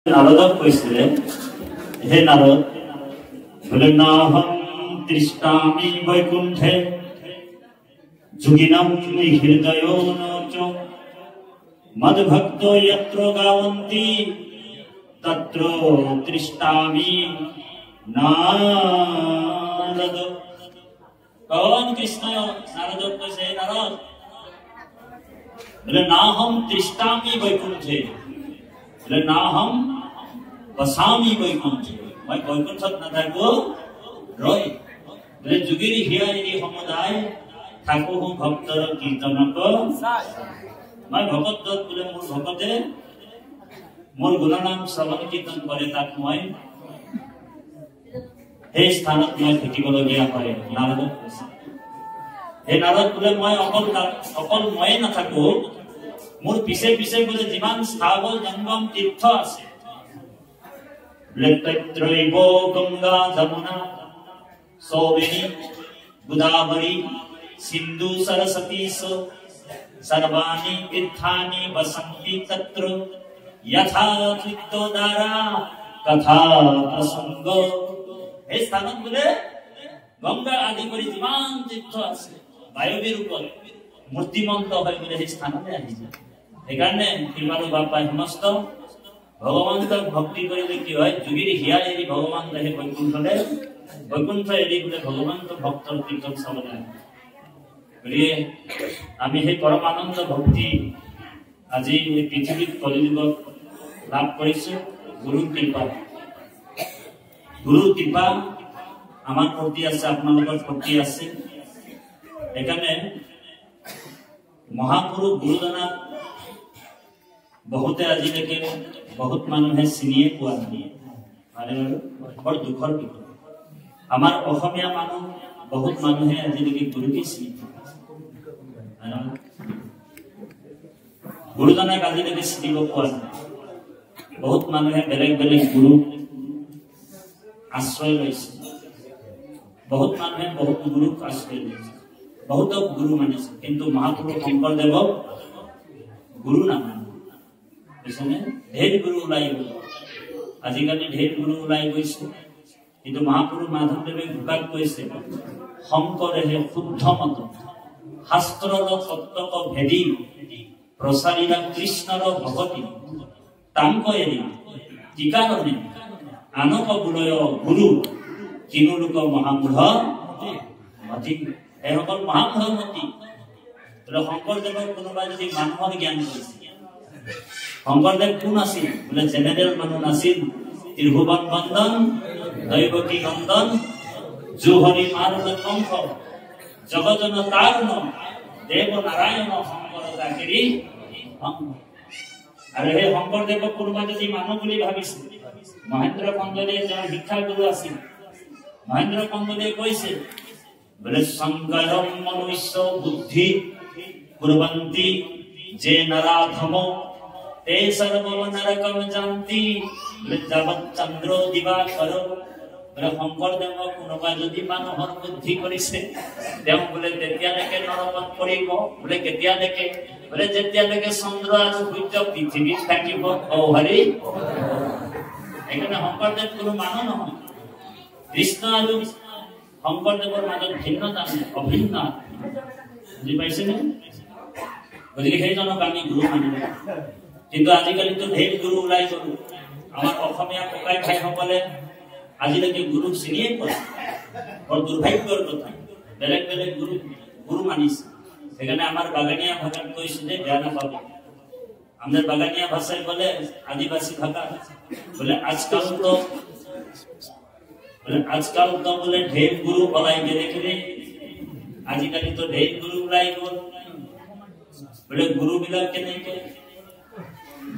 নারদক কৈছিলে, হে নারদ, বলে নাহং তৃষ্ণামি বৈকুণ্ঠে যোগিনাম হৃদয়োন চ মদ্ভক্ত যত্র গাবন্তি তত্র তৃষ্ণামি নারদ। ভগবান কৃষ্ণ নারদক কৈছে, হে নারদ, বলে নাহং তৃষ্ণামি বৈকুণ্ঠে, বলে নাহং বসামি বৈকুণ্ঠে, মই বৈকুণ্ঠত নাথাকো ৰয়। বলে যোগীৰ হিয়াৰি সমুদায় থাকো ভক্তৰ কীৰ্তনক মই ভকতত, বোলে মোৰ ভকতে মোৰ গুণনাম শ্ৰৱণ কীৰ্তন কৰে, তাক মই সেই স্থানত মই থাকিবলগীয়া হয়। নাৰদক কৈছে, হে নাৰদ, বোলে মই অকল ময়ে নাথাকো, মোৰ পিছে পিছে বোলে যিমান স্থাৱৰ জংগম তীৰ্থ আছে, তৈত্ৰৈব গংগা যমুনা সৌবেনী গোদাবৰী সিন্ধু সৰস্বতী সৰ্বাণি তীৰ্থানি বসন্তি তত্ৰ যথা চিত্তধাৰা তথা প্ৰসঙ্গ। এই স্থানত বোলে গংগা আদি কৰি যিমান তীৰ্থ আছে বায়ৱীৰ ওপৰত মূৰ্তিমন্ত হৈ বোলে সেই স্থানতে আহি যায়। সেইকাৰণে কৃপালু বাপাই সমস্ত ভগৱন্তক ভক্তি কৰিলে কি হয়, যোগীৰ হিয়া এৰি ভগৱান আহে বৈকুণ্ঠলৈ, বৈকুণ্ঠ এৰি বোলে ভগৱন্ত ভক্তৰ কীৰ্তন চাবলৈ আহে। গতিকে আমি সেই পৰমানন্দ ভক্তি আজি এই পৃথিৱীত কলিযুগত লাভ কৰিছো গুৰুৰ কৃপা। গুৰুৰ কৃপা আমাৰ প্ৰতি আছে, আপোনালোকৰ প্ৰতি আছে। সেইকাৰণে মহাপুৰুষ গুৰুজনাক বহুতে আজিলৈকে বহুত মানুহে চিনিয়ে পোৱা নাই, বৰ দুখৰ বিষয়। আমাৰ অসমীয়া মানুহ বহুত মানুহে আজিলৈকে গুৰুকে চিনি পোৱা, গুৰুজনাক আজিলৈকে চিনিব পোৱা নাই। বহুত মানুহে বেলেগ বেলেগ গুৰু আশ্ৰয় লৈছে, বহুত মানুহে বহুত গুৰুক আশ্ৰয় লৈছে, বহুতক গুৰু মানিছে, কিন্তু মহাপুৰুষ শংকৰদেৱক গুৰু নামানে। ঢেৰ গুৰু ওলাই গল, আজিকালি ঢেৰ গুৰু ওলাই গৈছে, কিন্তু মহাপুৰুষ মাধৱদেৱে ঢুকাত কৈছে, শংকৰেহে শুদ্ধ মত শাস্ত্ৰৰ সত্যক ভেদি প্ৰচাৰিলা কৃষ্ণৰ ভগতি তাংক এৰি কি কাৰণে আনক বোলয় গুৰু কিনুলোক মহামূঢ় মতি। এইসকল মহামূঢ় মতি। বোলে শংকৰদেৱক কোনোবাই যদি মানুহৰ জ্ঞান কৰিছে, শংকৰদেৱ কোন আছিল? বোলে জেনেৰেল মানুহ নাছিল। ত্ৰিভুৱন বন্দন দৈৱকী নন্দন জুহৰি মাৰুল কংস জগজন তাৰুণ দেৱ নাৰায়ণ শংকৰ দাসেৰী। আৰু সেই শংকৰদেৱক কোনোবা যদি মানুহ বুলি ভাবিছিল, মহেন্দ্ৰ কন্দলীয়ে তেওঁৰ শিক্ষাগুৰু আছিল। মহেন্দ্ৰ কন্দলীয়ে কৈছে, বোলে শংকৰম মনুষ্য বুদ্ধি কুৰ্বন্তি যে নৰাধম তে সৰ্বম নৰকম জান্তি যাবৎ চন্দ্ৰ দিবাকৰ। বোলে শংকৰদেৱক কোনোবা যদি মানুহৰ বুদ্ধি কৰিছে, তেওঁ বোলে তেতিয়ালৈকে নৰকত পৰিব। বোলে কেতিয়ালৈকে? বোলে যেতিয়ালৈকে চন্দ্ৰ আৰু সূৰ্য পৃথিৱীত থাকিব। হৰি। সেইকাৰণে শংকৰদেৱ কোনো মানুহ নহয়। কৃষ্ণ আৰু শংকৰদেৱৰ মাজত ভিন্নতা নাই, অভিন্ন। বুজি পাইছেনে? গতিকে সেইজনক আমি গুৰু মানিব। কিন্তু আজিকালিতো ঢেৰ গুৰু ওলাই গল। আমাৰ অসমীয়া ককাই ভাইসকলে আজিলৈকে গুৰুক চিনিয়ে পোৱা, বৰ দুৰ্ভাগ্যৰ কথা। বেলেগ বেলেগ গুৰু মানিছে। সেইকাৰণে আমাৰ বাগানীয়া ভাষাত কৈছে যে বেয়া নাপাব, আমাদের বাগানিয়া ভাষায় বলে আদিবাসী ভাষা, বলে আজকাল তো বলে ঢের গুরু বলাই গেলে গেলে, আজিকালি তো ঢের গুরু ওলাই গল। বলে গুরু বিলাক কেনেকে?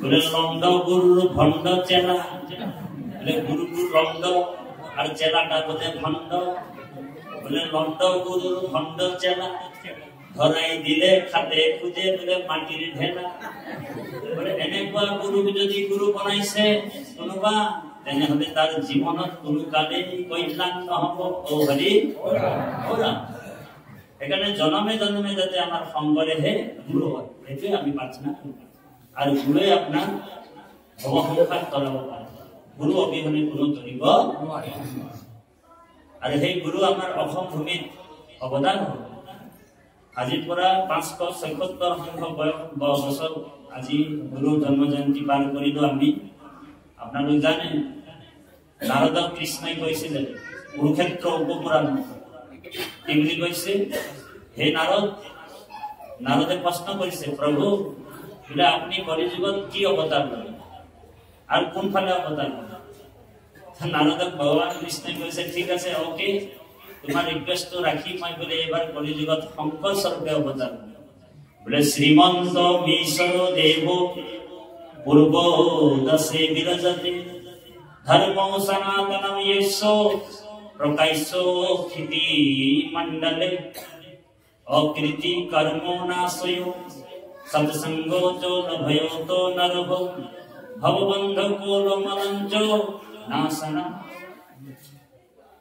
বলে লন্ড গুরুর ভণ্ড চেলা। বলে গুরুর লন্ড আর চেলাটা বলে ভণ্ড। বলে লন্ড গুরুর ভণ্ড চেলা ধরাই দিলে খাতে খুঁজে বলে মাটির ঢেলা। বলে এনেকুৱা গুৰু যদি গুৰু বনাইছে কোনোবা, তেনেহলে তাৰ জীৱনত কোনো কালে কল্যাণ নহব। হৰি। সেইকাৰণে জনমে জনমে যাতে আমাৰ শংকৰেহে গুৰু হয়, সেইটোৱে আমি প্ৰাৰ্থনা কৰোঁ। আৰু গুৰুৱে আপোনাৰ ভৱসংসাৰ তৰাব পাৰে গুৰু অবিহনে কোনো তৰিব আৰু সেই গুৰু আমাৰ অসম ভূমিত অৱদান হ'ব আজিৰ পৰা 576 সংখ্যক বছৰ আজি গুৰু জন্ম জয়ন্তী পাৰ কৰিলো আমি আপোনালোক জানে নাৰদ কৃষ্ণই কৈছিলে কুৰুক্ষেত্ৰ উপপুৰাণ কি বুলি কৈছে হে নাৰদে প্ৰশ্ন কৰিছে প্ৰভু বোলে আপুনি কলিযুগত কি অৱতাৰ ললে আৰু কোনফালে অৱতাৰ ললে নাৰদক ভগৱান কৃষ্ণই কৈছে ঠিক আছে ওকে তোমাৰ ৰিকুৱেষ্টটো ৰাখি মই বোলে এবাৰ কলিযুগত শংকৰ স্বৰূপে অৱতাৰ বোলে শ্ৰীমন্ত বিশ্বর দেব পূর্ব দশে বিরাজতে ধর্ম সনাতনম য়েশো প্রকাশ্য ক্ষিতি মণ্ডলে অকৃতি কর্ম নাশয় সৎসঙ্গ চোল ভয়ত নরভ ভববন্ধ কোল মলঞ্চ নাশনা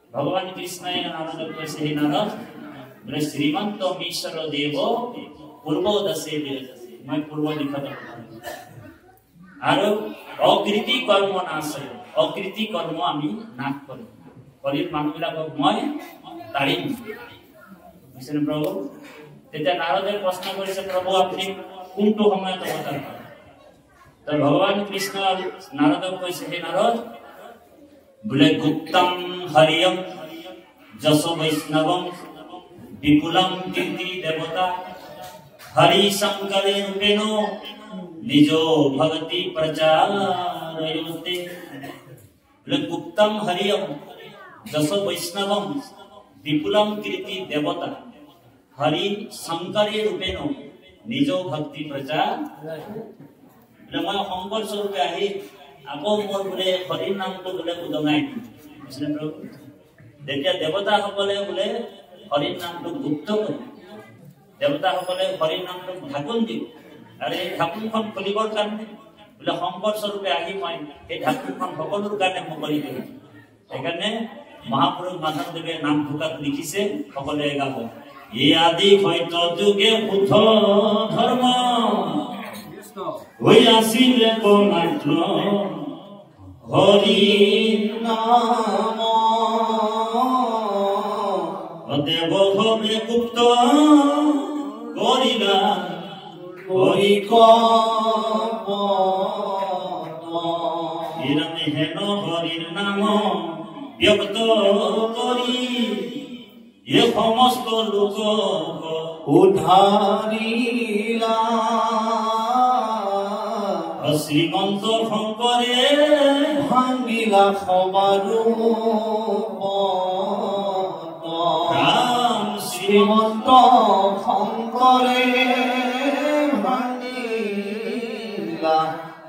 ভগবান কৃষ্ণই নারদ কৈছে হে নারদ বোলে শ্রীমন্ত বিশ্বর দেব পূর্ব দশে বিরাজতে মই পূর্ব দিশত আৰু অকৃতি কৰ্ম নাশয় অকৃতি কৰ্ম আমি নাশ কৰিম কলিৰ মানুহবিলাকক মই তাৰিম বুজিছেনে প্ৰভু তেতিয়া নাৰদে প্ৰশ্ন কৰিছে প্ৰভু আপুনি কোনটো সময়ত অৱতাৰ কৰে তো ভগৱান কৃষ্ণ নাৰদক কৈছে হে নাৰদ বোলে গুপ্তম হৰিয়ম যশ বৈষ্ণৱম বিপুলম কীৰ্তি দেৱতা হরি শঙ্করে রূপেণ নিজ ভগতি প্রচারয়তে গুপ্তম হরিয়ম যশ বৈষ্ণবম বিপুলম কীর্তি দেবতা হরি শঙ্করে রূপেণ নিজ ভক্তি প্রচার মই শংকৰ স্বৰূপে আহি আকৌ মোৰ বোলে হৰিৰ নামটো বোলে উদঙাই দিম তেতিয়া দেৱতাসকলে বোলে হৰিৰ নামটো গুপ্ত কৰে দেৱতাসকলে হৰিৰ নামটো ঢাকোন দিব আৰু এই ঢাকোনখন খুলিবৰ কাৰণে বোলে শংকৰ স্বৰূপে আহি মই এই ঢাকোনখন সকলোৰ কাৰণে মুকলি কৰিম সেইকাৰণে মহাপুৰুষ মাধৱদেৱে নাম ঢোকাত লিখিছে সকলোৱে গাব এই আদি হয়ত যুগে শুদ্ধ ধৰ্ম হৈ আছিলে মাত্ৰ হৰি নাম দেৱ হবে গুপ্ত কৰিলা হৰি হিৰণে হেন হৰিৰ নাম ব্যক্ত কৰি এ সমস্ত লোক উদ্ধাৰিলা শ্ৰীমন্ত শংকৰে ভাঙিলা সবাৰো শ্ৰীমন্ত শংকৰে ভাঙিলা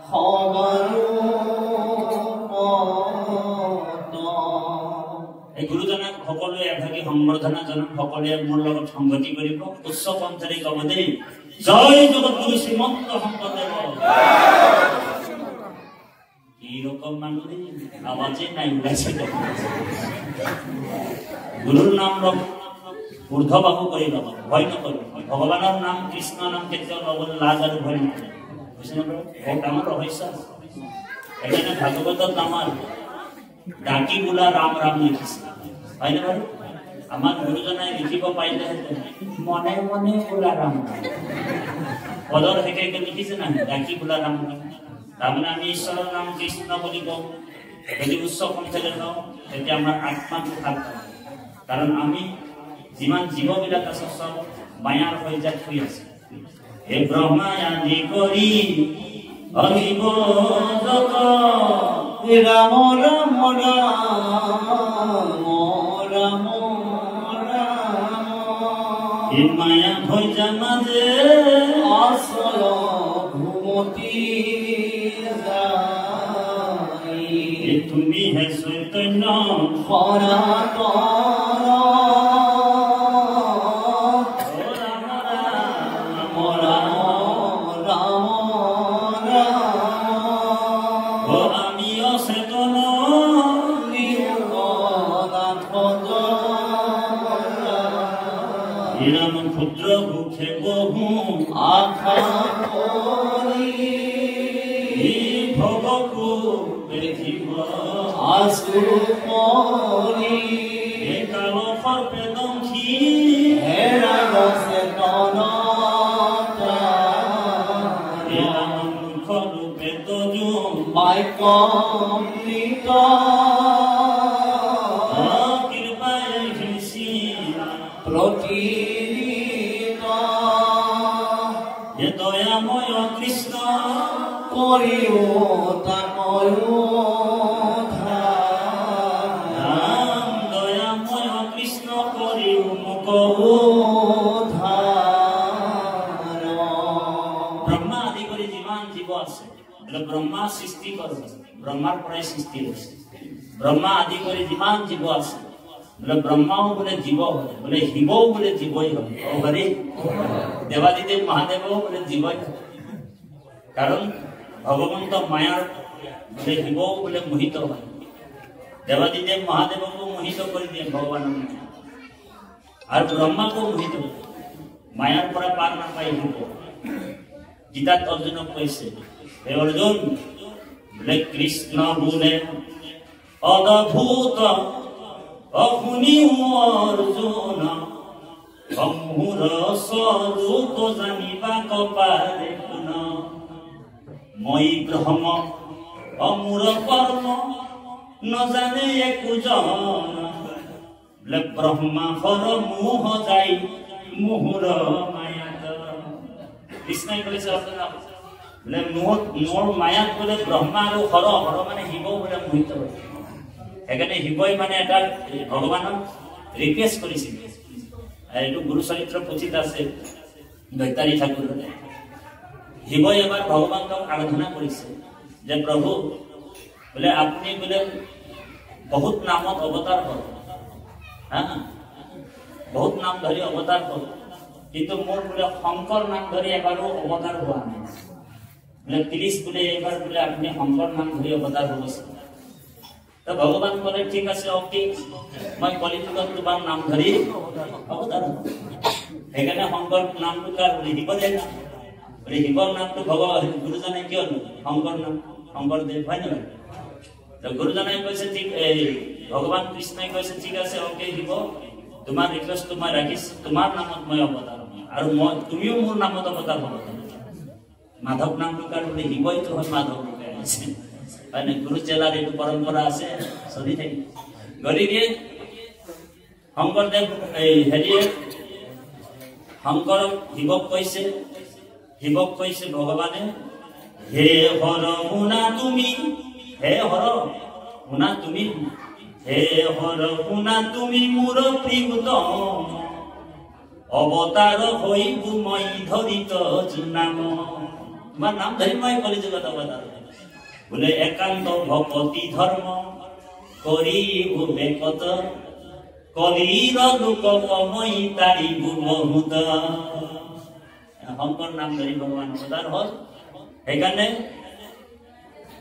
সবাৰো এই গুৰুজনক সকলোৱে এভাগী সম্বৰ্ধনা জনক সকলোৱে মোৰ লগত সংগতি কৰিব উচ্চ কণ্ঠৰে গাব দেই জয় জগতগুৰু শ্ৰীমন্ত শংকৰদেৱ কি ৰকম মানুহ আৱাজে নাই ওলাইছে গুৰুৰ নাম ঊৰ্ধবাহু কৰি ল'ব ভয় নকৰিব ভগৱানৰ নাম কৃষ্ণ নাম কেতিয়াও ল'বলৈ লাজ আৰু ভয় নকৰে বুজিছেনে বাৰু বহুত ডাঙৰ ৰহস্য সেইকাৰণে ভাগৱতত আমাৰ ডাকি বোলা ৰাম ৰাম লিখিছে হয়নে বাৰু আমাৰ গুৰুজনাই লিখিব পাৰিলেহেঁতেন মনে মনে বোলা ৰাম পদৰ হেকে লিখিছে না ডাকি বোলা ৰাম ৰাম তাৰমানে আমি ঈশ্বৰৰ নাম কৃষ্ণ বুলি কওঁ যদি উচ্চ কণ্ঠৰে লওঁ তেতিয়া আমাৰ আত্মাটো ভাল পায় কাৰণ আমি যিমান জীৱবিলাক আছে চব মায়াৰ সৈজাত হৈ আছে হে ব্ৰহ্মাই আদি কৰি অহিব জগত ৰাম ৰাম ৰাম ৰাম হে মায়া সৈজা মাজে আচল ঘুমতি যায় তুমি হে চৈতন্য ক্ষুদ্র মুখে বহু আশা করি ভগবান আসুপনি একালো সর্পে দংশী হেৰা গছে তনতা মুখৰূপে তজু বাক্য অমৃত কৃপায় ঘৃষি প্ৰতিদিত হে দয়াময় কৃষ্ণ কৰিও তাকয়ো ৰাম দয়াময় কৃষ্ণ কৰি মুখ ব্ৰহ্মা আদি কৰি যিমান জীৱ আছে ব্ৰহ্মা সৃষ্টি কৰে ব্ৰহ্মাৰ পৰাই সৃষ্টি হৈছে ব্ৰহ্মা আদি কৰি যিমান জীৱ আছে ব্ৰহ্মাও বোলে জীৱ হয় বোলে শিৱও বোলে জীৱই হয় হৰি দেৱাদিদেৱ মহাদেৱও বোলে জীৱই হয় কাৰণ ভগৱন্ত মায়াৰ বোলে শিৱও বোলে মোহিত হয় দেৱাদিদেৱ মহাদেৱকো মোহিত কৰি দিয়ে ভগৱানৰ মায়া আৰু ব্ৰহ্মাকো মোহিত কৰে মায়াৰ পৰা পাৰ নাপাই শিৱ গীতাত অৰ্জুনক কৈছে হে অৰ্জুন বোলে কৃষ্ণ বোলে অদ্ভুত অশুনি অৰ্জুন মোৰ স্বৰূপ জানিবা কপালে শুন মই ব্ৰহ্ম অমূৰ কৰ্ম নজানে একোজন বোলে ব্ৰহ্মা হৰ মোহ যাই মোহৰ মায়াত কৃষ্ণই কৈছে অৰ্জুনক বোলে মোৰ মায়াত বোলে ব্ৰহ্মা আৰু হৰ হৰ মানে শিৱ বোলে মোহিত হৈছে সেইকাৰণে শিৱই মানে এটা ভগৱানক ৰিকুৱেষ্ট কৰিছিল এইটো গুৰু চৰিত্ৰ পুথিত আছে দৈতাৰী ঠাকুৰ শিৱই এবাৰ ভগৱানক আৰাধনা কৰিছে যে প্ৰভু বোলে আপুনি বোলে বহুত নামত অৱতাৰ হ'ল বহুত নাম ধৰি অৱতাৰ হ'ল কিন্তু মোৰ বোলে শংকৰ নাম ধৰি এবাৰো অৱতাৰ হোৱা নাই বোলে 30 বোলে এবাৰ বোলে আপুনি শংকৰ নাম ধৰি অৱতাৰ হৈছে তো ভগৱান ক'লে ঠিক আছে অকে মই কলিযুগত তোমাৰ নাম ধৰি অৱতাৰ হ'ম সেইকাৰণে শংকৰ নামটো কাৰ বুলি শিৱদেৱ নাম বোলে শিৱৰ নামটো ভগৱান গুৰুজনে কিয় শংকৰ নাম শংকৰদেৱ হয় নহয় তো গুৰুজনে কৈছে ঠিক ভগৱান কৃষ্ণই কৈছে ঠিক আছে অকে শিৱ তোমাৰ ৰিকুৱেষ্ট মই ৰাখিছো তোমাৰ নামত মই অৱতাৰ হ'ম আৰু মই তুমিও মোৰ নামত অৱতাৰ হ'ব মাধৱ নামটো কাৰ বুলি শিৱইতো হয় মাধৱ মানে গুৰু চেলাৰ এইটো পৰম্পৰা আছে চলি থাকে গতিকে শংকৰদেৱ হেৰিয়ে শংকৰক শিৱক কৈছে ভগৱানে হে হৰ শুনা তুমি হে হৰ শুনা তুমি হে হৰ শুনা তুমি মোৰ প্ৰিয়তম অৱতাৰ হৈব মই ধৰিত নাম তোমাৰ নাম ধৰি মই কলিযুগত অৱতাৰ বোলে একান্ত ভকতি ধৰ্ম কৰিব বেকত কলিৰ লোকক মই তাৰিব বহুত শংকৰ নাম ধৰি ভগৱান অৱতাৰ হ'ল সেইকাৰণে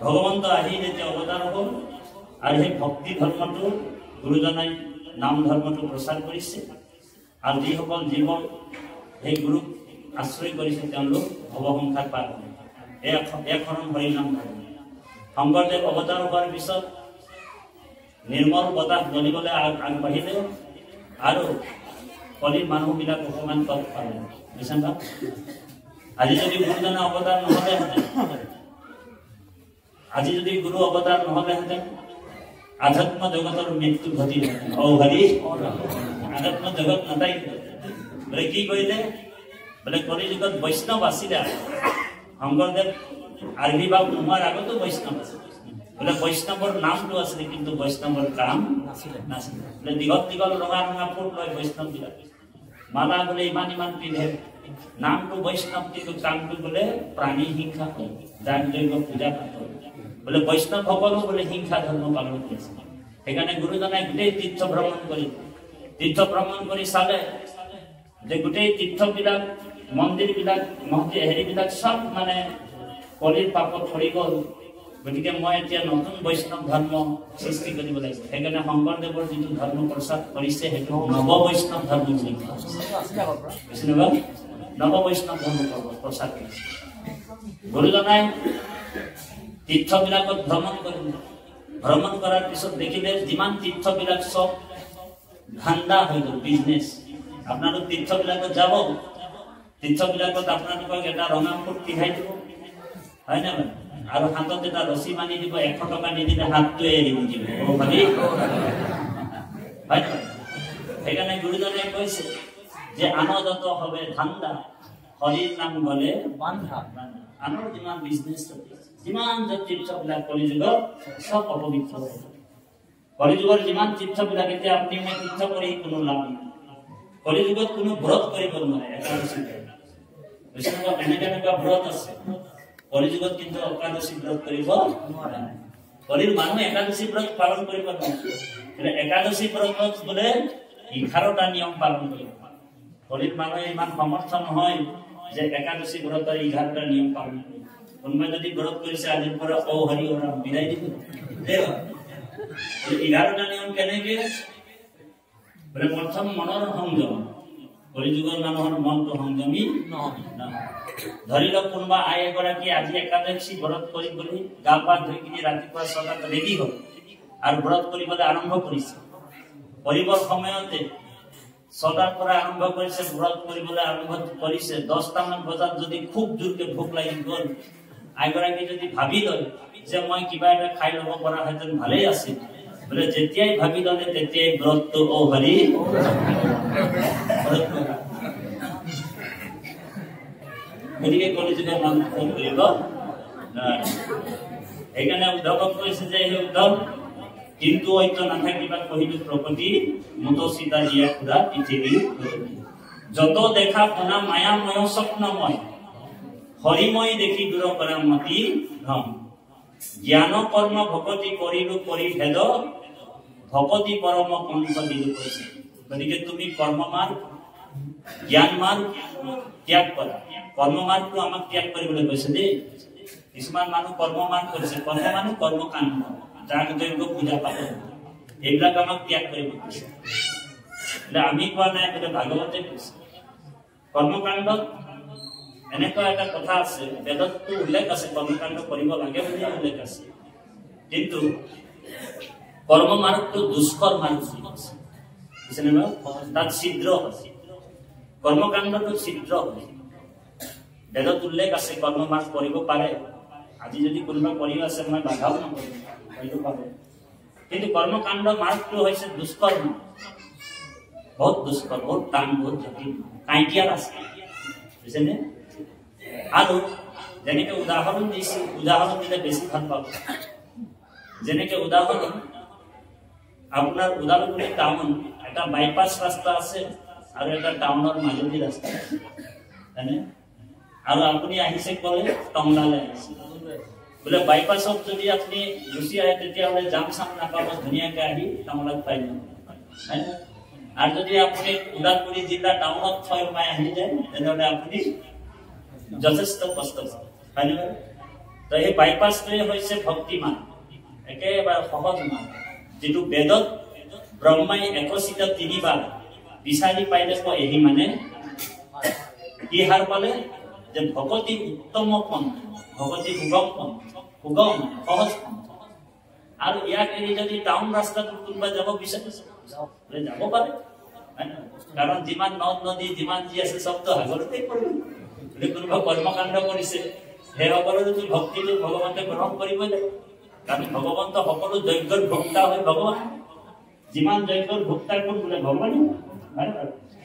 ভগৱন্ত আহি যেতিয়া অৱতাৰ হ'ল আৰু সেই ভক্তি ধৰ্মটো গুৰুজনাই নাম ধৰ্মটো প্ৰচাৰ কৰিছে আৰু যিসকল জীৱক সেই গুৰুক আশ্ৰয় কৰিছে তেওঁলোক ভৱসংসাৰ পাৰ কৰে একশৰণ হৰি নাম ধৰ্ম শংকৰদেৱ অৱতাৰ হোৱাৰ পিছত নিৰ্মল বতাহ বলিবলৈ আগবাঢ়িলে আৰু কলিৰ মানুহবিলাক অকণমান তৎ পালে বুজিছে না আজি যদি গুৰুজনা অৱতাৰ নহ'লেহেঁতেন আজি যদি গুৰু অৱতাৰ নহ'লেহেঁতেন আধ্যাত্ম জগতৰ মৃত্যু ঘটিলেহেঁতেন হৰি আধ্যাত্ম জগত নাথাকিলে বোলে কি কৰিলে বোলে কলিযুগত বৈষ্ণৱ আছিলে শংকৰদেৱ আবিৰ্ভাৱ নোহোৱাৰ আগতো বৈষ্ণৱ আছিল বোলে বৈষ্ণৱৰ নামটো আছিলে কিন্তু বৈষ্ণৱৰ কাম নাছিলে বোলে দীঘল দীঘল ৰঙা ৰঙা ফুট লয় বৈষ্ণৱবিলাক মালা বোলে ইমান ইমান পিন্ধে নামটো বৈষ্ণৱ কিন্তু কামটো বোলে প্ৰাণী হিংসা কৰে যাগ যজ্ঞ পূজা পাঠ বোলে বৈষ্ণৱসকলো বোলে হিংসা ধৰ্ম পালন কৰিছে সেইকাৰণে গুৰুজনাই গোটেই তীৰ্থ ভ্ৰমণ কৰি চালে যে গোটেই তীৰ্থবিলাক মন্দিৰবিলাক হেৰিবিলাক চব মানে কলিৰ পাপত পৰি গ'ল গতিকে মই এতিয়া নতুন বৈষ্ণৱ ধৰ্ম সৃষ্টি কৰিব লাগিব সেইকাৰণে শংকৰদেৱৰ যিটো ধৰ্ম প্ৰচাৰ কৰিছে সেইটো নৱ বৈষ্ণৱ ধৰ্ম বুলি কোৱা নৱ বৈষ্ণৱ ধৰ্ম প্ৰচাৰ কৰিছে গুৰুজনাই তীৰ্থবিলাকত ভ্ৰমণ কৰিলে ভ্ৰমণ কৰাৰ পিছত দেখিলে যিমান তীৰ্থবিলাক সব ধান্দা হৈ গ'ল, বিজনেছ। আপোনালোক তীৰ্থবিলাকত যাব, তীৰ্থবিলাকত আপোনালোকক এটা ৰঙা ফুট পিন্ধাই দিব, হয় নে নহয়? আৰু হাতত এটা ৰছী বান্ধি দিব, 100 টকা নিদিলে হাতটোৱে এৰি দিব, ভাবি হয় নে? সেইকাৰণে গুৰুজনে কৈছে যে আনন্দত হবে ধান্দা, হৰিৰ নাম গলে বান্ধা। আনৰ যিমান বিজনেছ যিমান তীৰ্থবিলাক কলিযুগত সব অপবিত্ৰ হৈ গ'ল। কলিযুগৰ যিমান তীৰ্থবিলাক এতিয়া আপুনি মই তীৰ্থ কৰি কোনো লাভ নাই। কলিযুগত কোনো ব্ৰত কৰিব নোৱাৰে, একাদশী বৈষ্ণৱ এনেকুৱা ব্ৰত আছে। কলিযুগত কিন্তু একাদশী ব্ৰত কৰিব নোৱাৰে। কলিৰ মানুহ একাদশী ব্ৰত পালন কৰিব নোৱাৰে। একাদশী ব্ৰতত বোলে 11টা নিয়ম পালন কৰিব। কলিৰ মানুহে ইমান সমৰ্থ নহয় যে একাদশী ব্ৰতৰ 11টা নিয়ম পালন কৰিব। কোনোবাই যদি ব্ৰত কৰিছে আজিৰ পৰা ও হৰি ওম বিদায় দিব। 11টা নিয়ম কেনেকে? বোলে প্ৰথম মনৰ সংযম। কলিযুগৰ মানুহৰ মনটো সংযমী নহয়। ধৰি লওক কোনোবা আই এগৰাকী আজি একাদশী ব্ৰত কৰিম বুলি গা পা ধুই কিনি ৰাতিপুৱা 6টাত ৰেডি হ'ল আৰু ব্ৰত কৰিবলৈ আৰম্ভ কৰিছে। কৰিবৰ সময়তে 6টাৰ পৰা আৰম্ভ কৰিছে, ব্ৰত কৰিবলৈ আৰম্ভ কৰিছে। 10টামান বজাত যদি খুব জোৰকে ভোক লাগি গ'ল, আইগৰাকী যদি ভাবি লয় যে মই কিবা এটা খাই ল'ব পৰা হেঁতেন ভালেই আছিল, বোলে যেতিয়াই ভাবি ললে তেতিয়াই ব্ৰতটো ও হৰি। গতিকে কলিযুগৰ মানুহ কৰিব সেইকাৰণে উদ্ধৱক কৈছে যে সেই উদ্ধৱ কিন্তু ঐক্য নাথাকিবা কহিলো প্ৰকৃতি মতচিতা দিয়া খুৰা পৃথিৱী যত দেখা শুনা মায়াময় স্বপ্নময় হৰিময় দেখি দূৰ কৰা মতি ভ্ৰম জ্ঞান কৰ্ম ভকতি কৰিলো কৰি ভেদ ভকতি পৰম কণ্ঠ দিলো কৈছে। গতিকে তুমি কৰ্ম মাৰ্গ জ্ঞান মাৰ্গ ত্যাগ কৰা। কৰ্ম মাৰ্গটো আমাক ত্যাগ কৰিবলৈ কৈছে দেই। কিছুমান মানুহ কৰ্ম মাৰ্গ কৰিছে, কৰ্ম মানুহ কৰ্মকাণ্ড যাগ যজ্ঞ পূজা পাঠ এইবিলাক আমাক ত্যাগ কৰিব কৈছে। আমি কোৱা নাই, বোলে ভাগৱতে কৈছে। কৰ্মকাণ্ডত এনেকুৱা এটা কথা আছে, বেদতটো উল্লেখ আছে কৰ্মকাণ্ড কৰিব লাগে বুলি উল্লেখ আছে, কিন্তু কৰ্ম মাৰ্গটো দুষ্কৰ মাৰ্গ আছে। তাত ছিদ্ৰ আছে, কৰ্মকাণ্ডটো ছিদ্ৰ হয়। বেদত উল্লেখ আছে কৰ্ম মাৰ্গ কৰিব পাৰে। আজি যদি কোনোবা কৰি আছে মই বাধাও নকৰিম, কৰিব পাৰে। কিন্তু কৰ্মকাণ্ড মাৰ্গটো হৈছে দুষ্কৰ্ম, বহুত দুষ্কৰ, বহুত টান, বহুত জটিল, কাঁইটিয়াৰ আছে, বুজিছেনে? আৰু যেনেকে উদাহৰণ দিছো, উদাহৰণ দিলে বেছি ভাল পাব। যেনেকে উদাহৰণ আপোনাৰ ওদালগুৰি টাউন এটা বাইপাছ ৰাস্তা আছে আৰু এটা টাউনৰ মাজুলী ৰাস্তা আছে, আৰু আপুনি আহিছে ক'লে টংলালৈ আহিছে। বোলে বাইপাছত যদি আপুনি গুচি আহে তেতিয়াহ'লে জাম চাম নাপাব, ধুনীয়াকে আহি টংলাত পাই যাব। আৰু যদি আপুনি ওদালগুৰি জিলা টাউনত সোমাই আহি যায় তেনেহ'লে আপুনি যথেষ্ট কষ্ট পায়, হয় নে? তো এই বাইপাছটোৱে হৈছে ভক্তি মান, একেবাৰে সহজ মান, যিটো বেদত ব্ৰহ্মাই 103 বিচাৰি পাইলে কয় এহি মানে কি হাৰ পালে যে ভকতি উত্তম পন্থ, ভকতি সুগম পন্থ, সুগম সহজ পন্থ। আৰু ইয়াক এৰি যদি টাউন ৰাস্তাত কোনোবা যাব বিচাৰে যাব পাৰে, কাৰণ যিমান নদ নদী যিমান যি আছে চবতো সাগৰতে পৰিব। যদি কোনোবা কৰ্মকাণ্ড কৰিছে সেইসকলৰো ভক্তিটো ভগৱানে গ্ৰহণ কৰিবই লাগিব, কাৰণ ভগৱন্ত সকলো যজ্ঞৰ ভোক্তা হয় ভগৱান। যিমান যজ্ঞৰ ভোক্তা কোন বোলে ভগৱানে।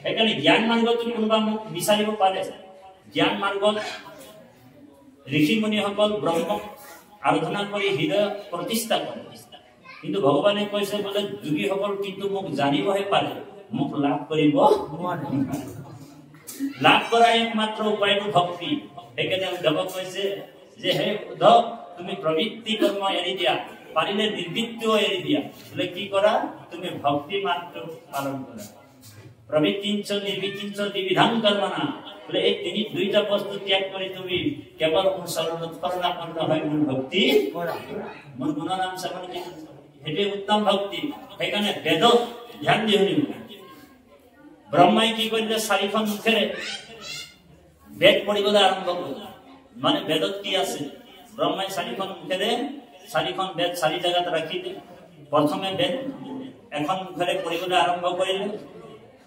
সেইকাৰণে জ্ঞান মাৰ্গটো কোনোবা মোক বিচাৰিব পাৰে। জ্ঞান মাৰ্গত ঋষি মুনিসকল ব্ৰহ্মক আৰাধনা কৰি হৃদয় প্ৰতিষ্ঠা কৰে, কিন্তু ভগৱানে কৈছে বোলে যোগীসকল কিন্তু মোক জানিবহে পাৰে, মোক লাভ কৰিব নোৱাৰে। লাভ কৰা একমাত্ৰ উপায়টো ভক্তি। সেইকাৰণে উদ্ধৱক কৈছে যে হে উদ্ধৱ, তুমি প্ৰবৃত্তি কৰ্ম এৰি দিয়া, পাৰিলে নিৰ্বৃত্তিও এৰি দিয়া। বোলে কি কৰা? তুমি ভক্তি মাত্ৰ পালন কৰা। প্ৰবৃত্তিঞ্চ নিৰ্বৃত্তিঞ্চ বিবিধান কৰ্মনা, বোলে এই দুইটা বস্তু ত্যাগ কৰি তুমি কেৱল মোৰ চৰণত শৰণাপন্ন হয় মোৰ ভক্তি কৰা, মোৰ গুণনাম শ্ৰৱণ কৰা, সেইটোৱে উত্তম ভক্তি। সেইকাৰণে বেদত ধ্যান দি শুনিব। ব্ৰহ্মাই কি কৰিলে? 4খন মুখেৰে বেদ পঢ়িবলৈ আৰম্ভ কৰিলে। মানে বেদত কি আছে? ব্ৰহ্মাই 4খন মুখেৰে চাৰিখন বেদ চাৰি জায়গাত ৰাখিলে প্ৰথমে বেদ এখন মুখেৰে পঢ়িবলৈ আৰম্ভ কৰিলে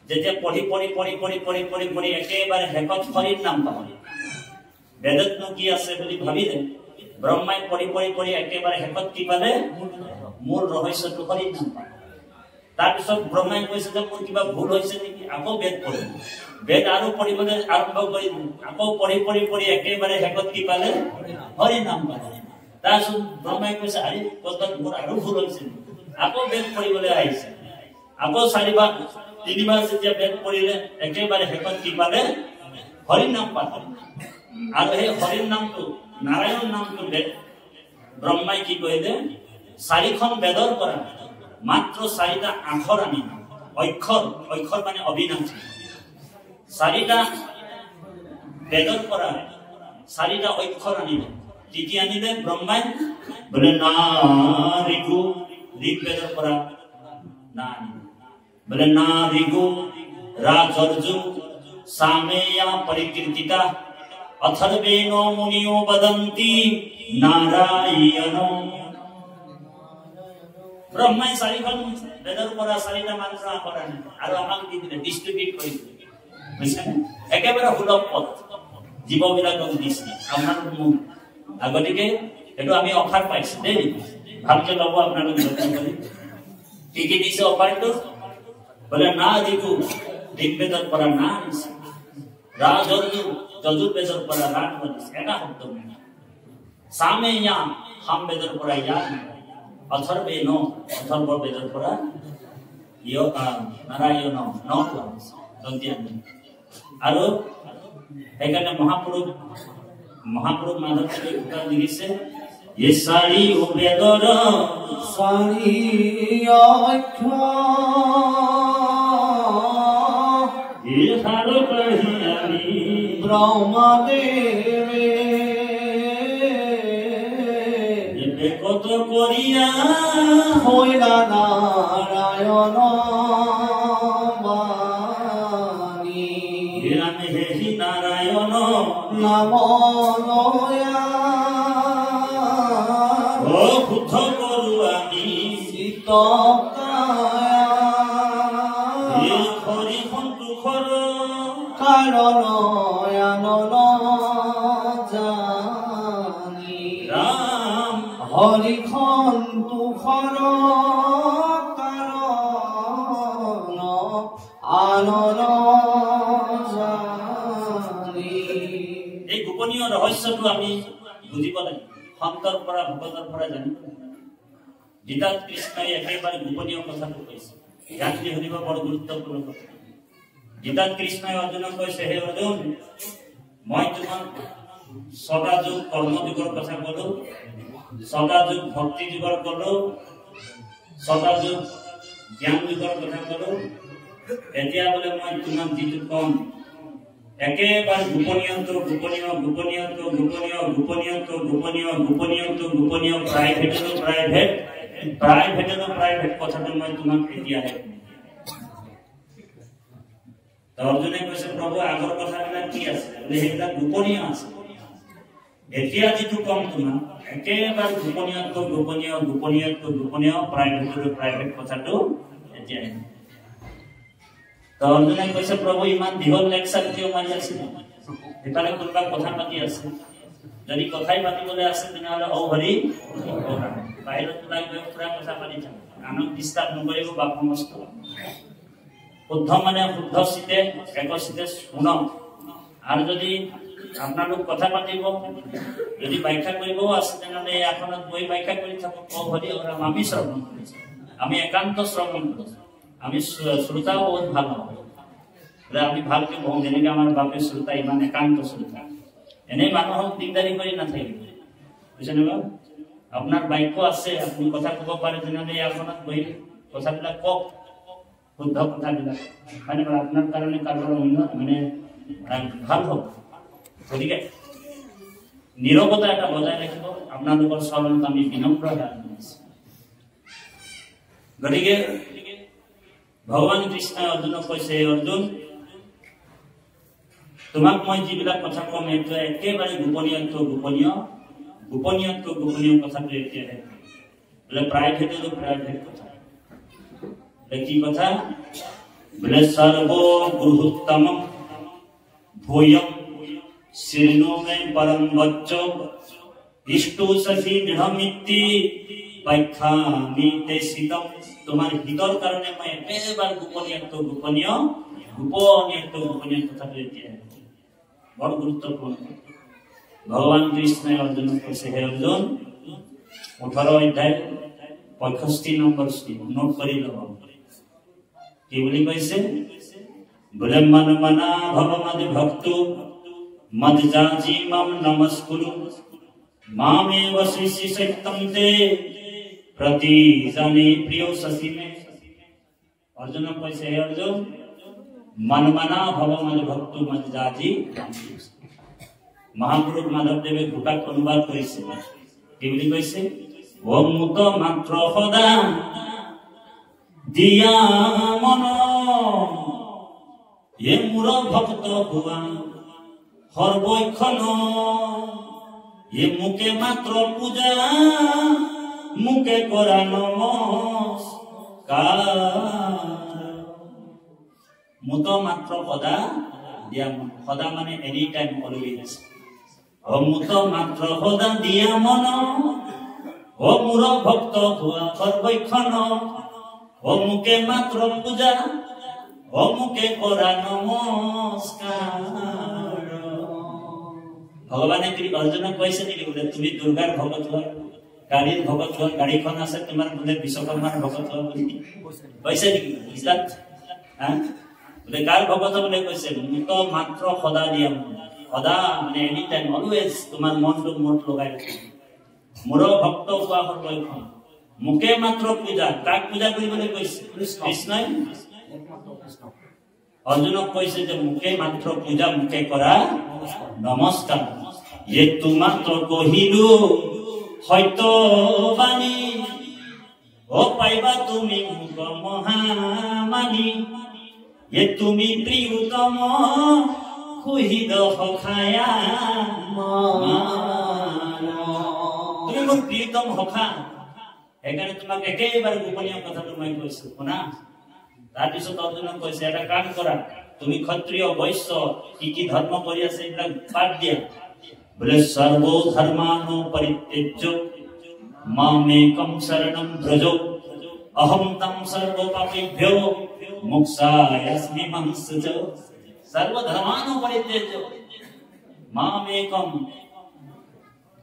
যেতিয়া পঢ়ি পঢ়ি পঢ়ি পঢ়ি পঢ়ি পঢ়ি পঢ়ি একেবাৰে শেষত হৰিৰ নাম পাহৰিলে বেদতনো কি আছে বুলি ভাবিলে ব্ৰহ্মাই পঢ়ি পঢ়ি পঢ়ি একেবাৰে শেষত কি পালে মূল ৰহস্যটো হৰিৰ নাম পালে তাৰপিছত ব্ৰহ্মাই কৈছে যে মোৰ কিবা ভুল হৈছে নেকি আকৌ বেদ পঢ়িলে বেদ আৰু পঢ়িবলৈ আৰম্ভ কৰিলে আকৌ পঢ়ি পঢ়ি পঢ়ি একেবাৰে শেষত কি পালে হৰিৰ নাম পালে তাৰপিছত ব্ৰহ্মাই কৈছে আৰে ক'ৰবাত মোৰ আৰু ভুল হৈছে আকৌ বেদ পঢ়িবলৈ আহিছে আকৌ চাৰিবাৰ তিনিবাৰ যেতিয়া বেদ পঢ়িলে একেবাৰে শেষত কি পালে হৰিৰ নাম পালে আৰু সেই হৰিৰ নামটো নাৰায়ণ নামটো বেদ ব্ৰহ্মাই কি কৰিলে চাৰিখন বেদৰ পৰা মাত্ৰ চাৰিটা আখৰ আনিলে অক্ষৰ অক্ষৰ মানে অবিনাশী চাৰিটা বেদৰ পৰা চাৰিটা অক্ষৰ আনিলে কি কি আনিলে ব্ৰহ্মাই বোলে না ঋগু ঋগ বেদৰ পৰা না আনিলে বোলে না ঋগু ৰাজৰ্জু সামেয়া পৰিকীৰ্তিতা অথৰ্বেণ মুনিও বদন্তি নাৰায়ণ ব্ৰহ্মাই চাৰিখন বেদৰ পৰা চাৰিটা মাত্ৰ আখৰ আনিলে আৰু আমাক দি দিলে ডিস্ট্ৰিবিউট কৰি দিলে বুজিছেনে একেবাৰে সুলভ পথ জীৱবিলাকক দিছে আপোনালোক মোক গতিকে এইটো আমি অফাৰ পাইছো দেই ভালকে ল'ব আপোনালোক যত্ন কৰি কি দিছে অফাৰটো বোলে না দিকু ঋগ্বেদৰ পৰা না আনিছে ৰাজৰ্জু যজুৰ্বেদৰ পৰা ৰাগ বনিছে এটা শব্দ মানে সামেয়া সাম বেদৰ পৰা ইয়া অথৰ্বেণ অথৰ্ব বেদৰ পৰা নাৰায়ণ নটো আনিছে আৰু সেইকাৰণে মহাপুৰুষ মাধৱ উত্তৰ দিছে ये सारी बेदर सारी ব্রহ্মদেবে কত করিয়া হইলা নারায়ণ বাণী আমি হেহি নারায়ণ নাম লয়া ও শুদ্ধ করু আমি চিত হরি সন্তোষৰ কাৰণ আনন জানি ৰাম হৰি সন্তোষৰ কাৰণ আনন জানি এই গোপনীয় ৰহস্যটো আমি বুজিব লাগিব সন্তৰ পৰা ভগতৰ পৰা জানিব গীতাত কৃষ্ণই একেবাৰে গোপনীয় কথাটো কৈছে ইয়াত শুনিব বৰ গুৰুত্বপূৰ্ণ কথা গীতাত কৃষ্ণই অৰ্জুনক কৈছে হে অৰ্জুন মই তোমাক ছটা যুগ কৰ্মযুগৰ কথা কলো ছটা যুগ ভক্তি যুগৰ কলো ছটা যুগ জ্ঞান যুগৰ কথা কলো এতিয়া বোলে মই তোমাক যিটো কম একেবাৰে গোপনীয় প্ৰাইভেট কথাটো মই তোমাক এতিয়াহে অৰ্জুনে কৈছে প্ৰভু আগৰ কথাবিলাক কি আছে সেইবিলাক গোপনীয় আছে এতিয়া যিটো কম তোমাক একেবাৰে গোপনীয় প্ৰাইভেট কথাটো এতিয়াহে অৰ্জুনে কৈছে প্ৰভু ইমান দীঘল লেকচাৰ কিয় মাৰি আছে এফালে কোনোবা কথা পাতি আছে যদি কথাই পাতিবলৈ আছে তেনেহ'লে হৰি বাহিৰত ওলাই গৈ পুৰা কথা পাতি থাকক আনক ডিষ্টাৰ্ব নকৰিব বা সমস্ত শুদ্ধ মানে শুদ্ধ চিতে একচিতে শুনক আৰু যদি আপোনালোক কথা পাতিব যদি ব্যাখ্যা কৰিবও আছে তেনেহ'লে এই আসনত বহি ব্যাখ্যা কৰি থাকক হৰি আমি শ্ৰৱণ কৰিছোঁ আমি একান্ত শ্ৰৱণ কৰিছোঁ আমি শ্ৰোতাও বহুত ভাল হ'ব আমি ভালকে বহোঁ যেনেকৈ আমাৰ বাপে শ্ৰোতা ইমান একান্ত শ্ৰোতা এনেই মানুহক দিগদাৰি কৰি নাথাকিব বুজিছেনে বাৰু আপোনাৰ বাক্য আছে আপুনি কথা ক'ব পাৰে তেনেহ'লে এই আসনত বহি কথাবিলাক কওক শুদ্ধ কথাবিলাক মানে আপোনাৰ কাৰণে কাৰোবাৰ উন্নত মানে ভাল হ'ব গতিকে নীৰৱতা এটা বজাই ৰাখিব আপোনালোকৰ চৰণত আমি বিনম্ৰভাৱে আনিছোঁ গতিকে ভগৱান কৃষ্ণই অৰ্জুনক কৈছে অৰ্জুন তোমাক মই যিবিলাক কথা কম এইটো একেবাৰে গোপনীয় কথাটো এতিয়াহে বোলে প্ৰাইভেট কথা কি কথা বোলে সৰ্ববৃহত্তম ভূয়ং শীৰ্ণো মে পৰম বচ্চ ইষ্টু সখী দৃঢ়মিতি ব্যাখ্যামি তে শীতম তোমাৰ হিতৰ কাৰণে মই একেবাৰে গোপনীয় কথাটো এতিয়া বৰ গুৰুত্বপূৰ্ণ ভগৱান কৃষ্ণই অৰ্জুনক কৈছে হে অৰ্জুন 18 অধ্যায় 65 নম্বৰ শ্লোক নোট কৰি লব কি বুলি কৈছে বোলে মন মনা ভৱ মদ ভক্ত মদ যাজি মম নমস্কুৰু মামেব শিষ্য সত্যম তে প্ৰতি জানি প্ৰিয় সসিমে অৰ্জুন কৈছে হে অৰ্জুন মন মনা ভৱ মদ ভক্ত মদ যাজি মহাপুৰুষ মাধৱদেৱে গোটাক অনুবাদ কৰিছে কি বুলি কৈছে ও মুত মাত্ৰ সদা দিয়া মন এ মূৰ ভক্ত হোৱা সৰ্বক্ষণ এ মুকে মাত্ৰ পূজা মুকে কৰা নমস্কাৰ মুত মাত্ৰ সদা দিয়া মন সদা মানে এনি টাইম অলৱেজ অমুত মাত্ৰ সদা দিয়া মন ও মূৰ ভক্ত হোৱা সৰ্বক্ষণ অমুকে মাত্ৰ পূজা অমুকে কৰা নমস্কাৰ ভগৱানে অৰ্জুনক কৈছে নেকি বোলে তুমি দুৰ্গাৰ ভগত হোৱা গাড়ীৰ ভগত হোৱা গাড়ীখন আছে তোমাৰ বোলে বিশ্বকৰ্মাৰ ভগত হোৱা বুলি কৈছে নেকি বুজিলা বোলে কাৰ ভগত বোলে কৈছে মুত মাত্ৰ সদা দিয়া সদা মানে এনি টাইম অলৱেজ তোমাৰ মনটো মত লগাই মোৰ ভক্ত হোৱা সৰ্বক্ষণ মুকে মাত্ৰ পূজা কাক পূজা কৰিবলৈ কৈছে কৃষ্ণই অৰ্জুনক কৈছে যে মুকে মাত্ৰ পূজা মুকে কৰা নমস্কাৰ এটো মাত্ৰ কহিলো সত্যবাণী ও পাইবা তুমি মুক মহামানী এ তুমি প্ৰিয়তম কুহিদ সখায়া তুমি মোৰ প্ৰিয়তম সখা সেইকাৰণে তোমাক একেবাৰে গোপনীয় কথাটো মই কৈছো শুনা তাৰপিছত অৰ্জুনক কৈছে এটা কাম কৰা তুমি ক্ষত্ৰিয় বৈশ্য কি ধৰ্ম কৰি আছে এইবিলাক বাদ দিয়া বোলে সৰ্ব ধৰ্মানো পৰিত্যজ্য মামেকম শৰণম ব্ৰজ অহম তম সৰ্ব পাপেভ্যো মোক্ষায়াস্মি মহস্য সর্ব ধর্মানো পরিত্যাজ্য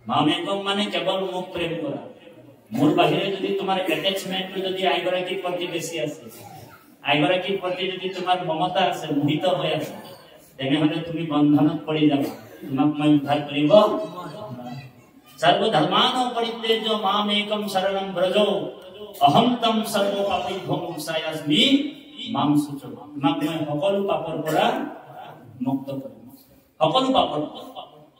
মামেকম মানে কেবল মুখ প্রেম করা মোর বাহিরে যদি তোমার অ্যাটাচমেন্ট যদি আইগৰাকীৰ প্ৰতি বেছি আছে আইগৰাকীৰ প্ৰতি যদি তোমাৰ মমতা আছে মোহিত হৈ আছে তেনেহলে তুমি বন্ধনত পৰি যাবা তোমাক মই উদ্ধাৰ কৰিব সৰ্ব ধৰ্মানো পৰিত্যাজ্য মামেকম শৰণম ব্ৰজ অহম তম সৰ্ব পাপেভ্যো মোক্ষায়াস্মি মহস্য তোমাক মই সকলো পাপৰ পৰা মুক্ত কৰিম সকলো পাপৰ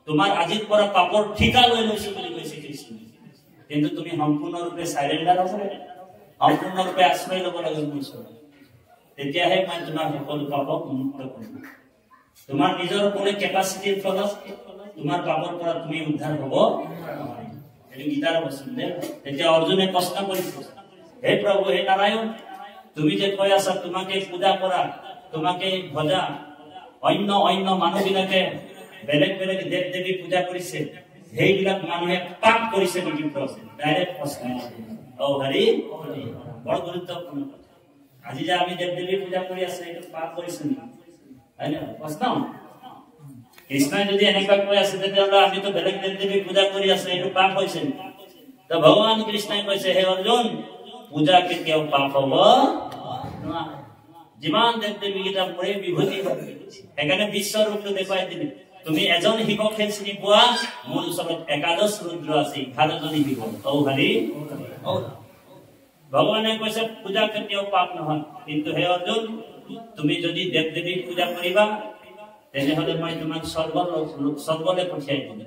তোমাৰ আজিৰ পৰা পাপৰ ঠিকা লৈ লৈছো বুলি কৈছে কৃষ্ণ কিন্তু তুমি সম্পূৰ্ণৰূপে সাইলেন্ডাৰ হ'ব সম্পূৰ্ণৰূপে আশ্ৰয় ল'ব লাগিব ঈশ্বৰ তেতিয়াহে মই তোমাৰ সকলো পাপক মুক্ত কৰিম তোমাৰ নিজৰ কোনো কেপাচিটিৰ ফলত তোমাৰ পাপৰ পৰা তুমি উদ্ধাৰ হ'ব এই গীতাৰ বচন দে তেতিয়া অৰ্জুনে প্ৰশ্ন কৰিছে হে প্ৰভু হে নাৰায়ণ তুমি যে কৈ আছা তোমাকে পূজা কৰা তোমাকে ভজা অন্য মানুহবিলাকে বেলেগ বেলেগ দেৱ দেৱী পূজা কৰিছে সেইবিলাক মানুহে পাপ কৰিছে নেকি ডাইৰেক্ট প্ৰশ্ন ও হৰি বৰ গুৰুত্বপূৰ্ণ আজি যে আমি দেৱ দেৱী পূজা কৰি আছে এইটো পাপ কৰিছে নেকি হয় না প্ৰশ্ন কৃষ্ণই যদি এনেকুৱা কৈ আছে তেতিয়াহ'লে আমিতো বেলেগ দেৱ দেৱী পূজা কৰি আছে এইটো পাপ হৈছে তো ভগৱান কৃষ্ণই কৈছে হে অৰ্জুন পূজা কেতিয়াও পাপ হ'ব নোৱাৰে যিমান দেৱ দেৱী কেইটা মোৰে বিভূতি সেইকাৰণে বিশ্বৰ ৰূপটো দেখুৱাই দিলে তুমি এজন শিৱকে চিনি পোৱা মোৰ ওচৰত 11 ৰুদ্ৰ আছে 11জনী শিৱ ও হৰি ভগৱানে কৈছে পূজা কেতিয়াও পাপ নহয় কিন্তু হে অৰ্জুন তুমি যদি দেৱ দেৱীক পূজা কৰিবা তেনেহলে মই তোমাক স্বৰ্গলৈ পঠিয়াই দিম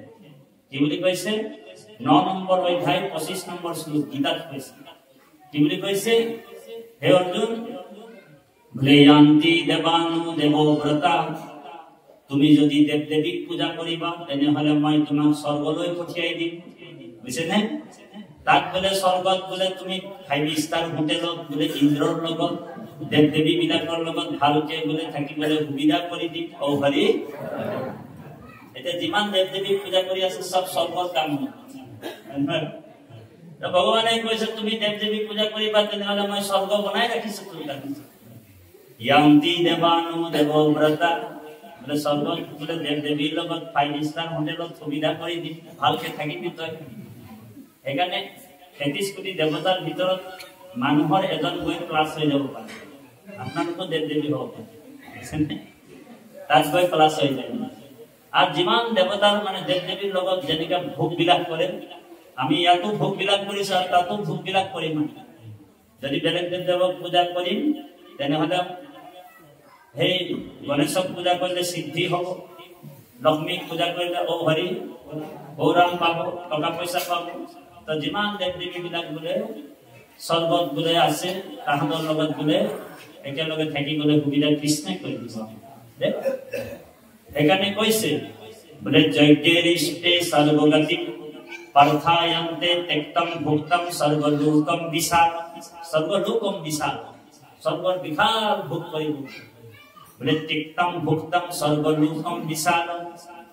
কি বুলি কৈছে 9 নম্বৰ অধ্যায় 25 নম্বৰ শ্লোক গীতাত কৈছে কি বুলি কৈছে হে অৰ্জুন ভ্লেয়ান্তি দেবানো দেবব্ৰতা তুমি যদি দেৱ দেৱীক পূজা কৰিবা তেনেহলে মই তোমাক স্বৰ্গলৈ পঠিয়াই দিম বুঝছেনে তাক বোলে স্বৰ্গত বোলে তুমি 5 স্টাৰ হোটেলত বোলে ইন্দ্ৰৰ লগত দেৱ দেৱী বিলাকৰ লগত ভালকে বোলে থাকিবলৈ সুবিধা কৰি দি ও হৰি এটা যিমান দেৱ দেৱী পূজা কৰি আছে সব স্বৰ্গৰ কাম তো ভগৱানে কৈছে তুমি দেৱ দেৱী পূজা কৰিবা তেনেহলে মই স্বৰ্গ বনাই ৰাখিছো তুমি ৰাখিছো ইয়ান্তি দেৱানো দেৱব্ৰতা বোলে স্বৰ্গত বোলে দেৱ দেৱীৰ লগত 5 স্টাৰ হোটেলত সুবিধা কৰি দি ভালকে থাকিবি তই এখানে 33 কোটি দেৱতাৰ ভিতৰত মানুহৰ এজন গৈ ক্লাছ হৈ যাব পাৰে আপোনালোক দেৱ দেৱী হ'ব তাত গৈ ক্লাছ হৈ যায় আৰ যিমান দেৱতাৰ মানে দেৱ দেৱীৰ লগত যেনেকা ভোগ বিলাস কৰে আমি ইয়াতো ভোগ বিলাস কৰিছো আৰু তাতো ভোগ বিলাস কৰিম যদি বেলেগ দেৱক পূজা কৰিম তেনেহলে সেই গণেশক পূজা কৰিলে সিদ্ধি হ'ব লক্ষ্মীক পূজা কৰিলে ও হৰি গৌৰাম পাব টকা পইচা পাব তো যিমান দেৱ দেৱী বিলাক বোলে স্বৰ্গত বোলে আছে তাহাঁতৰ লগত বোলে একেলগে থাকি বোলে সুবিধা কৃষ্ণই কৰি দিছে এখানে কৈছে বোলে যজ্ঞেৰিষ্টে সৰ্বগতি পাৰ্থায়ন্তে তেক্তম ভুক্তম সৰ্বলোকম বিশাল সৰ্বলোকম বিশাল সৰ্বৰ বিশাল ভোগ কৰিব বোলে তেক্তম ভুক্তম সৰ্বলোকম বিশাল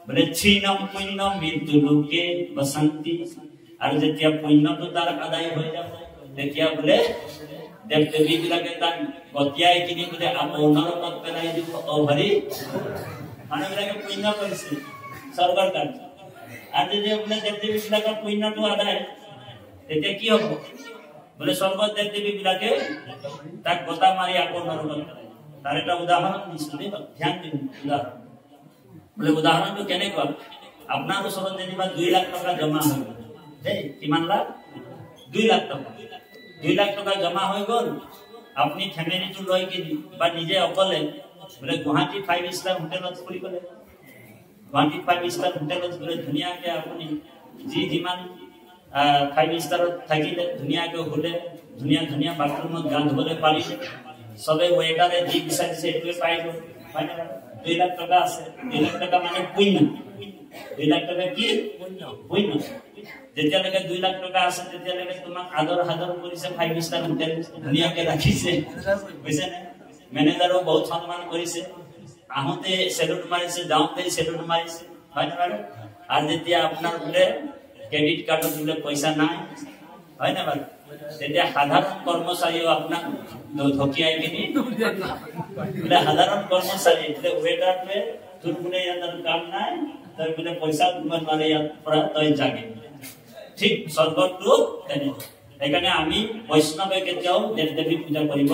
বোলে ক্ষীণম পুণ্যম মৃত্যু লোকে বসন্তি আৰু যেতিয়া পুণ্যটো তাৰ আদায় হৈ যাব তেতিয়া বোলে দেৱ দেৱী বিলাকে তাক গতিয়াই কিনি বোলে আপোনাৰ পদ পেলাই দিব ও হৰি মানুহবিলাকে পুণ্য কৰিছে স্বৰ্গৰ কাৰ্য আৰু যেতিয়া বোলে দেৱ দেৱী বিলাকৰ পুণ্যটো আদায় তেতিয়া কি হ'ব বোলে স্বৰ্গৰ দেৱ দেৱী বিলাকে তাক গতা মাৰি আপোনাৰ তাৰ এটা উদাহৰণ দিছো দেই ধ্যান দিম উদাহৰণ বোলে উদাহৰণটো কেনেকুৱা আপোনাৰ ওচৰত যেনিবা 2 লাখ টকা জমা হৈ গ'ল দেই কিমান লাখ 2 লাখ টকা 2 লাখ টকা জমা হৈ গ'ল আপুনি ফ্যামিলিটো লৈ কিনি বা নিজে অকলে বোলে গুৱাহাটী 5 স্টাৰ হোটেলত ফুৰিবলে গুৱাহাটী 5 স্টাৰ হোটেলত বোলে ধুনীয়াকে আপুনি যিমান 5 স্টাৰত থাকিলে ধুনীয়াকে হোলে ধুনীয়া ধুনীয়া বাথৰুমত গা ধুবলৈ পাৰিলে সবে ওয়েটাৰে যি বিচাৰিছে এইটোৱে পাই গ'ল মানে 2 লাখ টকা আছে 2 লাখ টকা মানে পুণ্য 2 লাখ টকা কি পুণ্য যেতিয়ালৈকে 2 লাখ টকা আছে তেতিয়ালৈকে তোমাক আদৰ হাদৰ কৰিছে 5 স্টাৰ হোটেল ধুনীয়াকে ৰাখিছে বুজিছে নে ম্যানেজাৰও বহুত সম্মান কৰিছে আহোতে সেলুট মাৰিছে যাওঁতে সেলুট মাৰিছে হয় না বাৰু আৰ যেতিয়া আপোনাৰ বোলে ক্ৰেডিট কাৰ্ডত বোলে পইচা নাই হয় না বাৰু তেতিয়া সাধাৰণ কৰ্মচাৰীও আপোনাক ধকিয়াই কিনি বোলে সাধাৰণ কৰ্মচাৰী বোলে ওয়েটাৰটোৱে তোৰ বোলে ইয়াৰ কাম নাই তই বোলে পইচা দিব নোৱাৰে ইয়াৰ পৰা তই যাগে ঠিক স্বৰ্গটো সেইকাৰণে আমি বৈষ্ণৱে কেতিয়াও দেৱ দেৱী পূজা কৰিব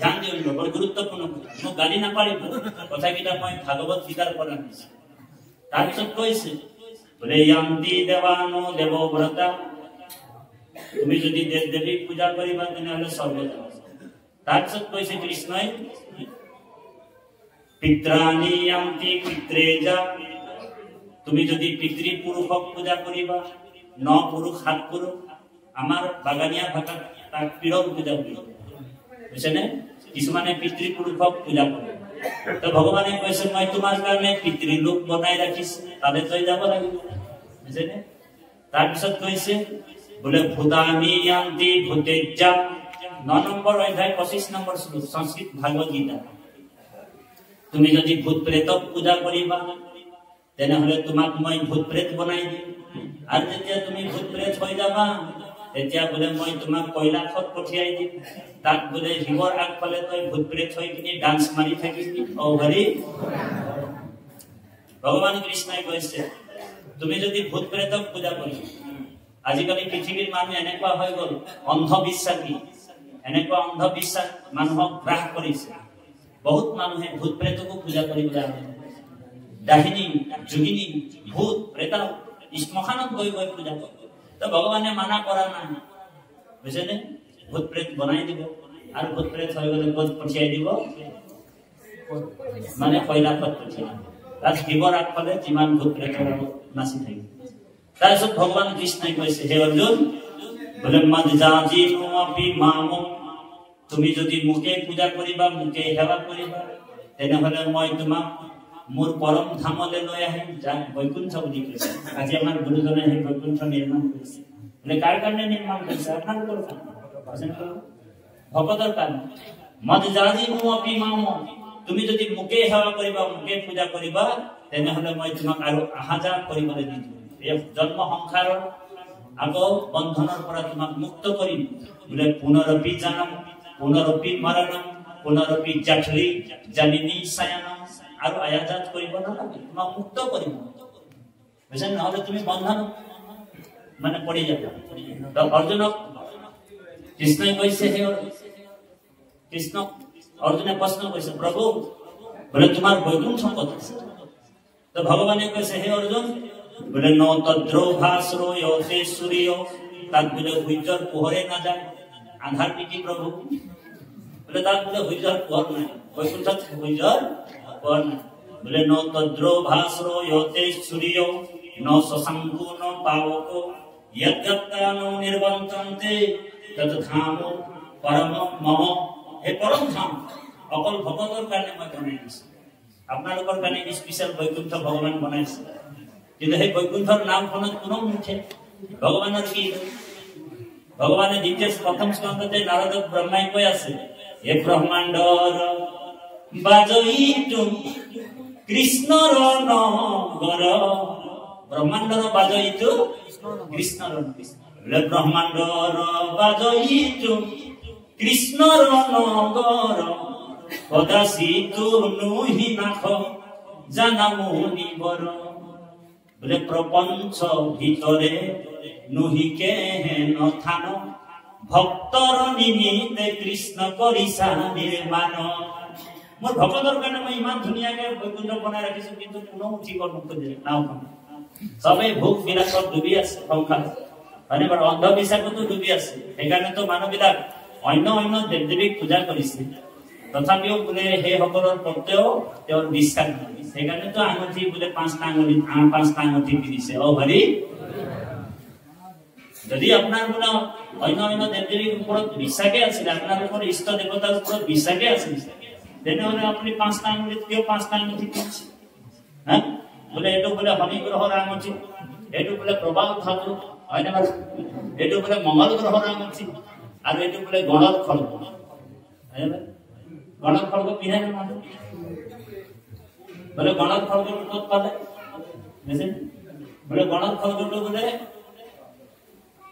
ধ্যান দিব বৰ গুৰুত্বপূৰ্ণ মোক গালি নাপাৰিব কথাকেইটা মই ভাগৱত গীতাৰ পৰা আনিছো তাৰপিছত কৈছে বোলে ইয়ান্তি দেৱানো দেৱব্ৰতা তুমি যদি দেৱ দেৱীক পূজা কৰিবা তেনেহলে স্বৰ্গ যাবা তাৰপিছত কৈছে কৃষ্ণই পিত্ৰাণি ইয়ান্তি পিত্ৰেজা তুমি যদি পিতৃ পুৰুষক পূজা কৰিবা 9 পুৰুষ 7 পুৰুষ আমাৰ বাগানীয়া ভাষাত তাক পীৰৰ পূজা বুলি বুজিছেনে কিছুমানে পিতৃ পুৰুষক পূজা কৰে তো ভগৱানে কৈছে মই তোমাৰ কাৰণে পিতৃ লোক বনাই ৰাখিছো তালে তই যাব লাগিব বুজিছেনে তাৰপিছত কৈছে বোলে ভূতানি ইয়ান্তি ভূতেজ্জা 9 নম্বৰ অধ্যায় 25 নম্বৰ শ্লোক সংস্কৃত ভাগৱত গীতা তুমি যদি ভূত প্ৰেতক পূজা কৰিবা তেনেহলে তোমাক মই ভূত প্ৰেত বনাই দিম আৰু যেতিয়া তুমি ভূত প্ৰেত হৈ যাবা তেতিয়া বোলে মই তোমাক কৈলাশত পঠিয়াই দিম তাক বোলে শিৱৰ আগফালে তই ভূত প্ৰেত হৈ কিনি ডান্স মাৰি থাকিবি ও হৰি ভগৱান কৃষ্ণই কৈছে তুমি যদি ভূত প্ৰেতক পূজা কৰিবা আজিকালি পৃথিৱীৰ মানুহ এনেকুৱা হৈ গ'ল অন্ধবিশ্বাসী এনেকুৱা অন্ধবিশ্বাস মানুহক গ্ৰাস কৰিছে বহুত মানুহে ভূত প্ৰেতকো পূজা কৰিবলৈ আহে দাহিনী যোগিনী ভূত প্ৰেত শ্মশানত গৈ গৈ পূজা কৰে তো ভগৱানে মানা কৰা নাই বুজিছেনে ভূত প্ৰেত বনাই দিব আৰু ভূত প্ৰেত হৈ গ'লে ক'ত পঠিয়াই দিব মানে কৈলাশত পঠিয়াই তাত শিৱৰ আগফালে যিমান ভূত প্ৰেতৰ নাচি থাকিব তাৰপিছত ভগৱান কৃষ্ণই কৈছে হে অৰ্জুন বোলে মদ জাতি আপি মামো তুমি যদি মুকে পূজা কৰিবা মুকে সেৱা কৰিবা তেনেহলে মই তোমাক মোৰ পৰম ধামলৈ লৈ আহিম যাক বৈকুণ্ঠ বুলি কৈছে আজি আমাৰ গুৰুজনে সেই বৈকুণ্ঠ নিৰ্মাণ কৰিছে বোলে কাৰ কাৰণে নিৰ্মাণ কৰিছে আপোনালোকৰ কাৰণে ভকতৰ কাৰণে মদ জাজি মু অপিমাম তুমি যদি মোকে সেৱা কৰিবা মোকে পূজা কৰিবা তেনেহলে মই তোমাক আৰু আহাজা কৰিবলৈ দিম এই জন্ম সংসাৰৰ আগৰ বন্ধনৰ পৰা তোমাক মুক্ত কৰিম বোলে পুনৰপি জনম পুনৰপি মৰণম পুনৰপি জঠলি জননী শয়নম আৰু আয়াজাত কৰিব নালাগে তোমাক মুক্ত কৰিম বুঝেন নহলে তুমি বন্ধন মানে পড়ে যাবে তো অৰ্জুনক কৃষ্ণই কৈছে হে কৃষ্ণ অৰ্জুনে প্ৰশ্ন কৰিছে প্ৰভু বোলে তোমাৰ বৈকুণ্ঠ ক'ত আছে তো ভগৱানে কৈছে হে অৰ্জুন বোলে ন তদ্ৰো ভাস্ৰো য়তে সূৰ্য তাত বোলে সূৰ্যৰ পোহৰে না যায় আন্ধাৰ পিটি প্ৰভু বোলে তাত বোলে সূৰ্যৰ পোহৰ নাই বৈকুণ্ঠত সূৰ্যৰ পোহৰ নাই বোলে ন তদ্ৰো ভাস্ৰো য়তে সূৰ্য ন শশাঙ্কো ন পাবকো यद्यत्तानो निर्वन्तन्ते तद्धामो परम मम हे परम धाम অকল ভগতৰ কাৰণে মই বনাই দিছো আপোনালোকৰ কাৰণে স্পেশাল বৈকুণ্ঠ ভগৱান বনাইছে কিন্তু সেই বৈকুণ্ঠৰ নামখনত কোনো নুঠে ভগৱানৰ কি ভগৱানে দ্বিতীয় প্ৰথম স্কন্ধতে নাৰদক ব্ৰহ্মাই কৈ আছে হে ব্ৰহ্মাণ্ডৰ বাজইটো কৃষ্ণৰ নগৰ ব্ৰহ্মাণ্ডৰ বাজইটো কৃষ্ণৰ লে ব্ৰহ্মাণ্ডৰ বাজইটো কৃষ্ণৰ নগৰ কদাচিতো নুহি নাখ জানামুনি বৰ বোলে প্ৰপঞ্চ ভিতৰে নুহিকে হেন থান ভক্তৰ নিমিতে কৃষ্ণ কৰিছা নিৰ্মাণ মোৰ ভক্তৰ কাৰণে মই ইমান ধুনীয়াকে বৈকুণ্ঠ বনাই ৰাখিছো কিন্তু কোনো উঠিব নোখোজে নাও সবে ভোগ বিলাসত ডুবি আছে সংসাৰ মানে বৰ অন্ধবিশ্বাসতো ডুবি আছে সেইকাৰণেতো মানুহবিলাক অন্য অন্য দেৱ দেৱীক পূজা কৰিছে তথাপিও বোলে সেই সকলৰ প্ৰত্যেও তেওঁৰ বিশ্বাস নাই সেইকাৰণেতো আঙুঠি বোলে পাঁচটা আঙুঠি পিন্ধিছে অ হৰি যদি আপোনাৰ বোলে অন্য অন্য দেৱ দেৱীৰ ওপৰত বিশ্বাসে আছিল আপোনালোকৰ ইষ্ট দেৱতাৰ ওপৰত বিশ্বাসে আছিল তেনেহলে আপুনি পাঁচটা আঙুঠিত কিয় পাঁচটা আঙুঠি পিন্ধিছে হা বোলে এইটো বোলে শনি গ্ৰহৰ আঙুঠি এইটো বোলে প্ৰবাল ধাতু হয় নে বাৰু এইটো বোলে মংগল গ্ৰহৰ আঙুঠি আৰু এইটো বোলে গণৰ খড়গ গণৰ খড়গ পিন্ধাই নে মানুহ বোলে গণৰ খড়গটো ক'ত পালে বুজিছে বোলে গণৰ খড়গটো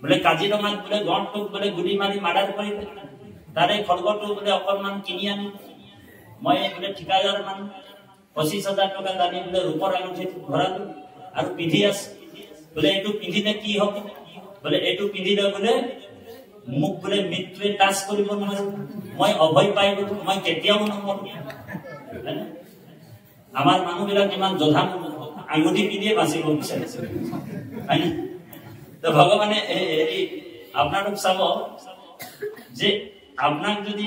বোলে কাজিৰঙাত বোলে গণটোক বোলে গুলি মাৰি মাৰ্ডাৰ কৰি তাৰে খড়গটো বোলে অকণমান কিনি আনি মই বোলে ঠিকাদাৰ মানুহ 25,000 টকা দানি বোলে ৰূপৰ আঙুঠি ভৰালো আৰু পিন্ধি আছে বোলে এইটো পিন্ধিলে কি হ'ব বোলে এইটো পিন্ধিলে বোলে মোক বোলে মৃত্যুৱে টাচ কৰিব নোৱাৰে মই অভয় পাই গলো মই কেতিয়াও নমৰো আমাৰ মানুহবিলাক ইমান জধা আঙুঠি পিন্ধিয়ে বাচিব বিচাৰিছে তো ভগৱানে আপোনালোক চাব যে আপোনাক যদি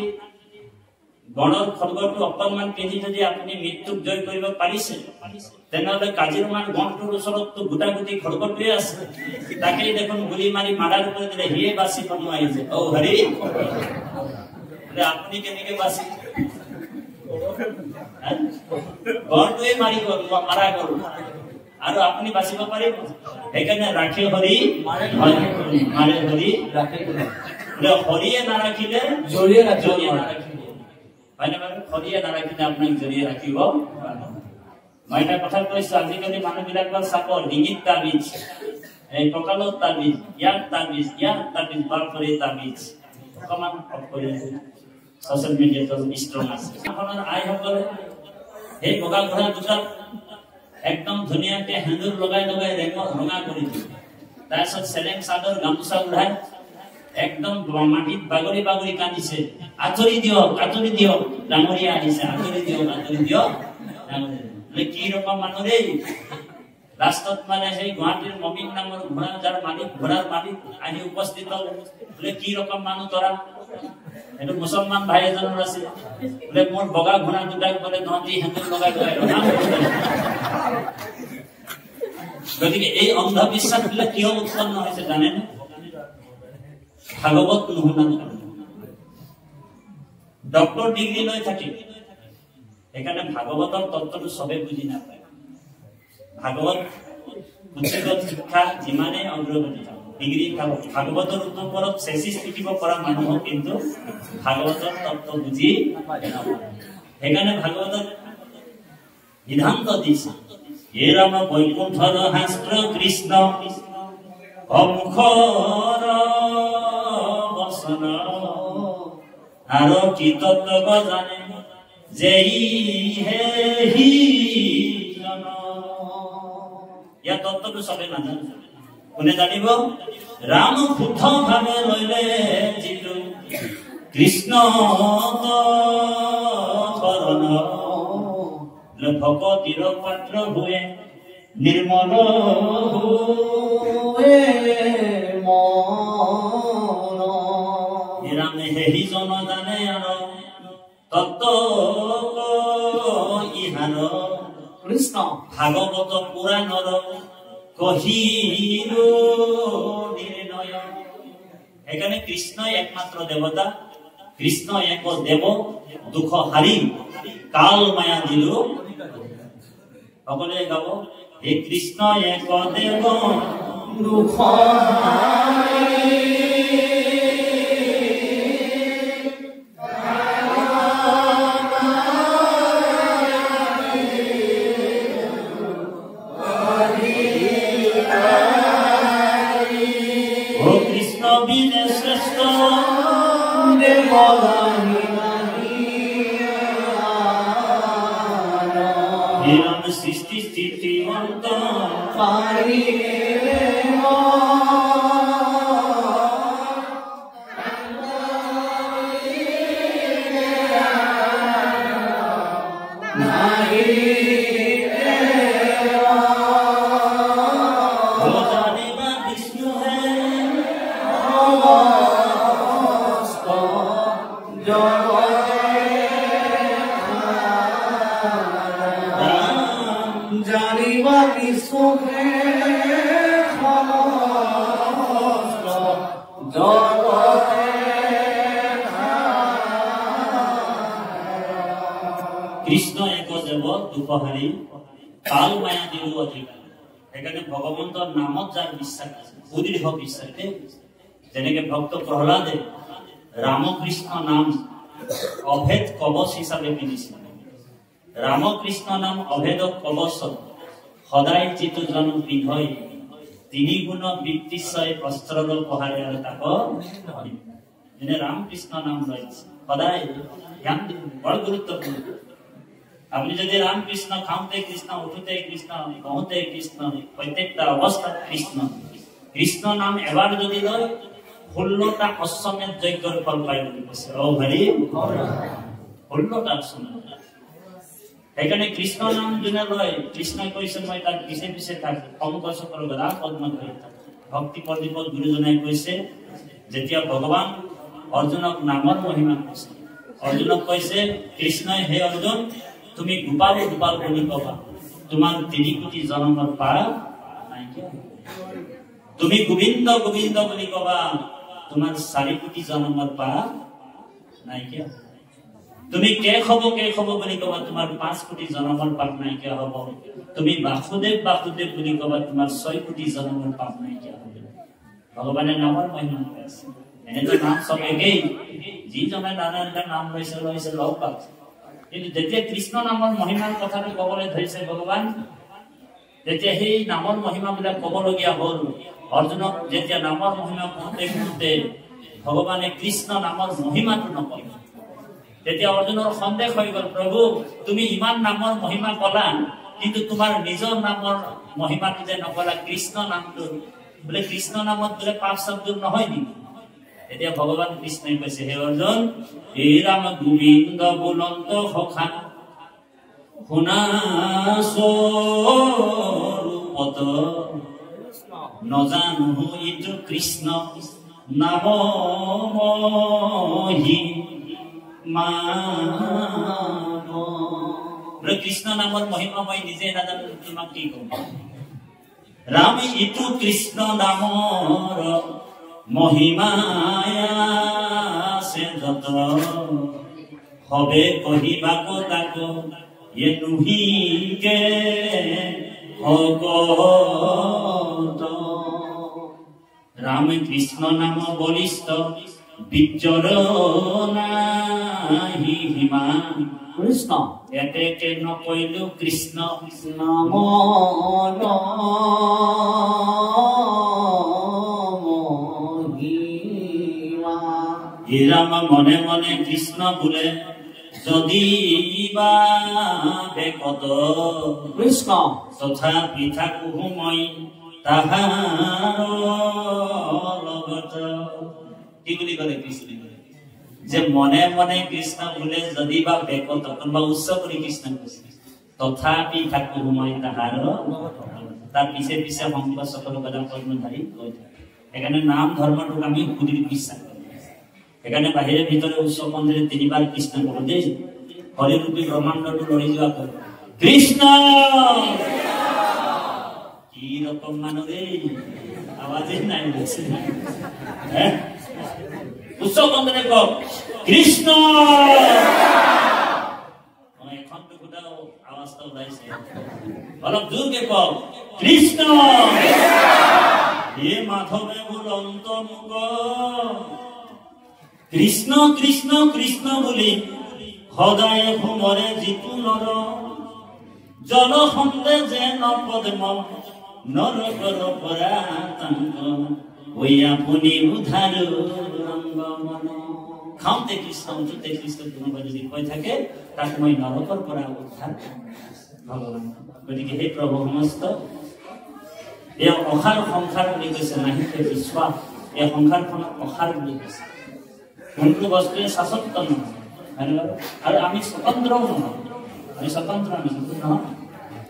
গণৰ খড়গটো অকণমান পিন্ধি যদি আপুনি মৃত্যুক জয় কৰিব পাৰিছে তেনেহলে কাজিৰঙাৰ গণটোৰ ওচৰততো গোটাগুটি খড়গটোৱে আছে তাকেই দেখোন গুলি মাৰি মাৰ্ডাৰ কৰি দিলে সিয়ে বাচিব নোৱাৰিছে অ হৰি আপুনি কেনেকে বাচি গণটোৱে মাৰা গ'ল আৰু আপুনি বাচিব পাৰিব সেইকাৰণে ৰাখে হৰি মাৰে হৰি ৰাখে হৰিয়ে নাৰাখিলে জৰিয়ে নাৰাখিলে হয় নে বাৰু হৰিয়ে নাৰাখিলে আপোনাক জৰিয়ে ৰাখিব মই এটা কথা কৈছো আজিকালি মানুহবিলাকৰ চাপৰ ডিঙিত তাবিজ এই কঁকালত তাবিজ ইয়াত তাবিজ বাৰফৰি তাবিজ অকণমান অফ কৰি ছ'চিয়েল মিডিয়াত ষ্ট্ৰং আছে আপোনাৰ আইসকলে সেই বগা ঘোঁৰা দুটাত একদম ধুনীয়াকে সেন্দুৰ লগাই লগাই ৰঙা কৰি দিয়ে তাৰপিছত চেলেং চাদৰ গামোচা উঠাই একদম মাটিত বাগৰি বাগৰি কান্দিছে আঁতৰি দিয়ক ডাঙৰীয়া আহিছে আঁতৰি দিয়ক ডাঙৰীয়া কি ৰকম মানুহ দেই লাষ্টত মানে সেই গুৱাহাটীৰ মমিন নামৰ ঘোঁৰা যাৰ মালিক ঘোঁৰাৰ মালিক আহি উপস্থিত হ'ল বোলে কি ৰকম মানুহ তৰা এইটো মুছলমান ভাই এজনৰ আছিল বোলে মোৰ বগা ঘোঁৰা দুটাক বোলে তহঁতি সেন্দুৰ লগাই লগাই গতিকে এই অন্ধবিশ্বাস বিলাক কিয় উৎপন্ন হৈছে জানেনে ভাগৱত নুশুনা ডক্টৰ ডিগ্ৰী লৈ থাকি সেইকাৰণে ভাগৱতৰ তত্ত্বটো সবে বুজি নাপায় ভাগৱত পুথিগত শিক্ষা যিমানে অগ্ৰগতি ডিগ্ৰী ভাগৱতৰ ওপৰত চেচিছ লিখিব পৰা মানুহ কিন্তু ভাগৱতৰ তত্ত্ব বুজি নাপায় সেইকাৰণে ভাগৱতৰ সিদ্ধান্ত দিছে হে ৰাম বৈকুণ্ঠৰ শাস্ত্ৰ কৃষ্ণ অমুখৰ বচন আৰু কি তত্ত্ব জানে যেই হে হি জন ইয়াৰ তত্ত্বটো সবে নাজানে কোনে জানিব ৰাম শুদ্ধ ভাৱে ললে যিটো কৃষ্ণ শৰণ ভকতিৰ পাত্ৰ হৈ নিৰ্মল ৰামে হেৰি জন জানে আৰু তত্ত্ব ইহাৰ কৃষ্ণ ভাগৱত পুৰাণৰ কহিৰ নিৰ্ণয় সেইকাৰণে কৃষ্ণই একমাত্ৰ দেৱতা কৃষ্ণ এক দেৱ দুখ হাৰি কাল মায়া দিলো সকলোৱে গাব হে কৃষ্ণ এক দেৱ দুখ সৃষ্টি স্থিতি অন্ত বিষ্ণু জানিবা বিশ্বকে কৃষ্ণ এক দেৱ দুপহাৰী কাল মায়া দিলো অধিকাৰ সেইকাৰণে ভগৱন্তৰ নামত যাৰ বিশ্বাস আছে সুদৃঢ় বিশ্বাস যেনেকে ভক্ত প্ৰহ্লাদে ৰামকৃষ্ণ নাম অভেদ কবচ হিচাপে পিন্ধিছিল ৰামকৃষ্ণ নাম অভেদ কবচ সদায় যিটো জন পিন্ধই তিনি গুণ বৃত্তিশ্বয় বস্ত্ৰৰ পহাৰে আৰু তাক যেনে ৰামকৃষ্ণ নাম লৈ সদায় ধ্যান বৰ গুৰুত্বপূৰ্ণ আপনি যদি ৰামকৃষ্ণ খাওতে কৃষ্ণ উঠুতে কৃষ্ণ বহতে কৃষ্ণ প্ৰত্যেকটা অবস্থা কৃষ্ণ কৃষ্ণ নাম এবাৰ যদি লয় 16টা অশ্বমেধ যজ্ঞৰ ফল পাই বুলি কৈছে ও হৰি 16টা অশ্বমেধ সেইকাৰণে কৃষ্ণ নাম যোনে লয় কৃষ্ণই কৈছে মই তাৰ পিছে পিছে থাকি সংকৰ্ষকৰ গদা পদ্ম ধৰি থাকি ভক্তি প্ৰদীপত গুৰুজনাই কৈছে যেতিয়া ভগৱান অৰ্জুনক নামৰ মহিমা কৈছে অৰ্জুনক কৈছে কৃষ্ণই হে অৰ্জুন তুমি গোপাল গোপাল বুলি কবা তোমাৰ 3 কোটি জন্মৰ পাৰ নাইকিয়া তুমি গোবিন্দ গোবিন্দ বুলি কবা তোমাৰ 4 কোটি জন্মৰ পাৰ নাইকিয়া তুমি কেশৱ বুলি কবা তোমাৰ 5 কোটি জন্মৰ পাপ নাইকিয়া হ'ব তুমি বাসুদেৱ বাসুদেৱ বুলি কবা তোমাৰ 6 কোটি জন্মৰ পাপ নাইকিয়া হ'ব ভগৱানৰ নামৰ মহিমা আছে এনেটো নাম সব একেই যি জনে নানানটা নাম লৈছে লগ পাইছে কিন্তু যেতিয়া কৃষ্ণ নামৰ মহিমাৰ কথাটো ক'বলৈ ধৰিছে ভগৱান তেতিয়া সেই নামৰ মহিমাবিলাক ক'বলগীয়া হ'ল অৰ্জুনক যেতিয়া নামৰ মহিমা কওঁতে ভগৱানে কৃষ্ণ নামৰ মহিমাটো নকয় তেতিয়া অৰ্জুনৰ সন্দেহ হৈ গ'ল প্ৰভু তুমি ইমান নামৰ মহিমা ক'লা কিন্তু তোমাৰ নিজৰ নামৰ মহিমাটো যে নকলা কৃষ্ণ নামটো বোলে কৃষ্ণ নামত বোলে পাপ শব্দ নহয় নেকি এতিয়া ভগৱান কৃষ্ণই কৈছে হে অৰ্জুন হে ৰাম গোবিন্দ বুলন্ত সখা শুনা স্বৰূপত নজানো ইটো কৃষ্ণ নাম কৃষ্ণ নামৰ মহিমা মই নিজে নাজানো তোমাক কি কম ৰাম ইটো কৃষ্ণ নামৰ মহিমায়া সে যত হবে কহিবাক তাক এ নুহিকে ভগত রাম কৃষ্ণ নাম বলিষ্ঠ বিজর নাহি হিমা কৃষ্ণ এতে কেন কইলু কৃষ্ণ নাম হে রাম মনে মনে কৃষ্ণ বলে যদি বা বেকত কৃষ্ণ তথাপি থাকু মই তাহার লগত কি বুলি কলে কৃষ্ণ যে মনে মনে কৃষ্ণ বলে যদি বা বেকত কোনোবা উচ্চ কৰি কৃষ্ণ কৈছে তথাপি থাকু মই তাহাৰ তাৰ পিছে পিছে সংগ সকলো কথা কৰ্মধাৰী গৈ থাকে সেইকাৰণে নাম ধৰ্মটোক আমি সুদৃঢ় বিশ্বাস কৰোঁ সেইকাৰণে বাহিৰে ভিতৰে উচ্চ মন্দিৰে তিনিবাৰ কৃষ্ণ কৰো দেই হৰিৰূপী ব্ৰহ্মাণ্ডটো লৰি যোৱা কৰো কৃষ্ণ কি ৰকম মানুহ দেই আৱাজেই নাই বলছে উচ্চ মন্দিৰে কওক কৃষ্ণ এখন টুকুটাও আৱাজটা ওলাইছে অলপ জোৰকে কওক কৃষ্ণ হে মাধৱে বুলন্ত মুখ কৃষ্ণ কৃষ্ণ কৃষ্ণ বুলি সদায় ভুমৰে যিটো নৰ জল সন্দে যে নপদ্ম নৰকৰ পৰা তাংগ ঐ আপুনি উধাৰ ৰংগ মন খাওঁতে কৃষ্ণ উঠোতে কৃষ্ণ কোনোবা যদি কৈ থাকে তাক মই নৰকৰ পৰা উদ্ধাৰ ভগৱান গতিকে সেই প্ৰভু সমস্ত এই অসাৰ সংসাৰ বুলি কৈছে নাহিতে বিশ্বাস এই সংসাৰখনক অসাৰ বুলি কৈছে কোনটো বস্তুৱে শাসত্ব নহয় আৰু আমি স্বতন্ত্ৰও নহয় আমি স্বতন্ত্ৰ আমি নহয়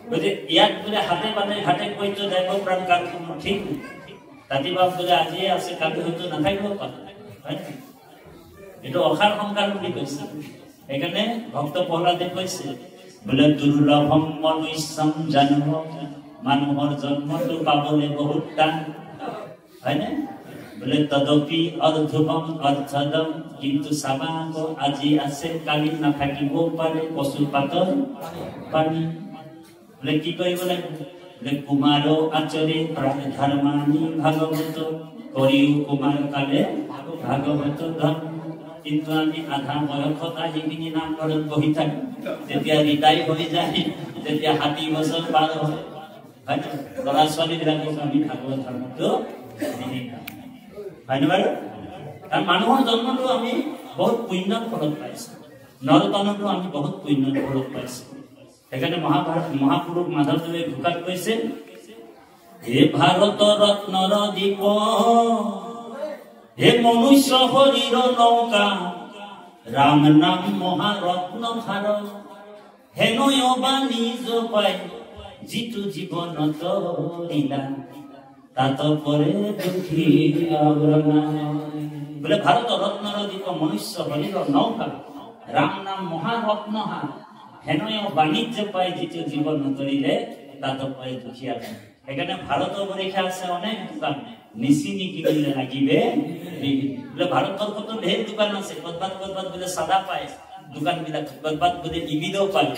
গতিকে ইয়াত বোলে হাতে পাতে ঘাটে কৈতো দেৱ প্ৰাণ কাৰ্য ঠিক ৰাতিপুৱা বোলে আজিয়ে আছে কালি হয়তো নাথাকিব পাৰে হয় এইটো অসাৰ সংসাৰ বুলি কৈছে সেইকাৰণে ভক্ত প্ৰহ্লাদে কৈছে বোলে দুৰ্লভম মনুষ্যম জন্ম মানুহৰ জন্মটো পাবলৈ বহুত টান হয়নে বোলে তদপি অৰ্ধুবম অৰ্ধদম কিন্তু চাবাক আজি আছে কালি নাথাকিবও পাৰে পশুপাতৰ পানী বোলে কি কৰিব লাগিব বোলে কুমাৰ আচৰে প্ৰাণ ধৰ্মানি ভাগৱত কৰিও কুমাৰ কালে ভাগৱত ধৰ্ম কিন্তু আমি আধা বয়সত আহি পিনি নামঘৰত বহি থাকো যেতিয়া ৰিটায়াৰ হৈ যায় তেতিয়া 60 বছৰ পাৰ হয় হয়তো ল'ৰা ছোৱালীবিলাকক আমি ভাগৱত ধৰ্মটো হয়নে বাৰু কাৰণ মানুহৰ জন্মটো আমি বহুত পুণ্যৰ ফলত পাইছো নৰতনতো আমি বহুত পুণ্যৰ ফলত পাইছো সেইকাৰণে মহাপুৰুষ মাধৱদেৱে ঘোষাত কৈছে হে ভাৰত ৰত্নৰ দীপ হে মনুষ্য শৰীৰ নৌকা ৰাম নাম মহাৰত্ন ভাৰ হেনয় বা নিজ পাই যিটো জীৱনত লীলা তাত পৰে দুখী বোলে ভাৰত ৰত্নৰ দীপ মনুষ্য শৰীৰ নৌকা ৰাম নাম মহাৰত্নহাৰ হেনয় বাণিজ্য পাই যিটো জীৱন নতৰিলে তাত পৰে দুখীয়া সেইকাৰণে ভাৰতৰ পৰীক্ষা আছে অনেক দোকান নিচিনি কিনিলে লাগিবে বোলে ভাৰতবৰ্ষতো ঢেৰ দোকান আছে ক'ৰবাত বোলে চাদা পায় দোকানবিলাক ক'ৰবাত বোলে নিবিদেও পায়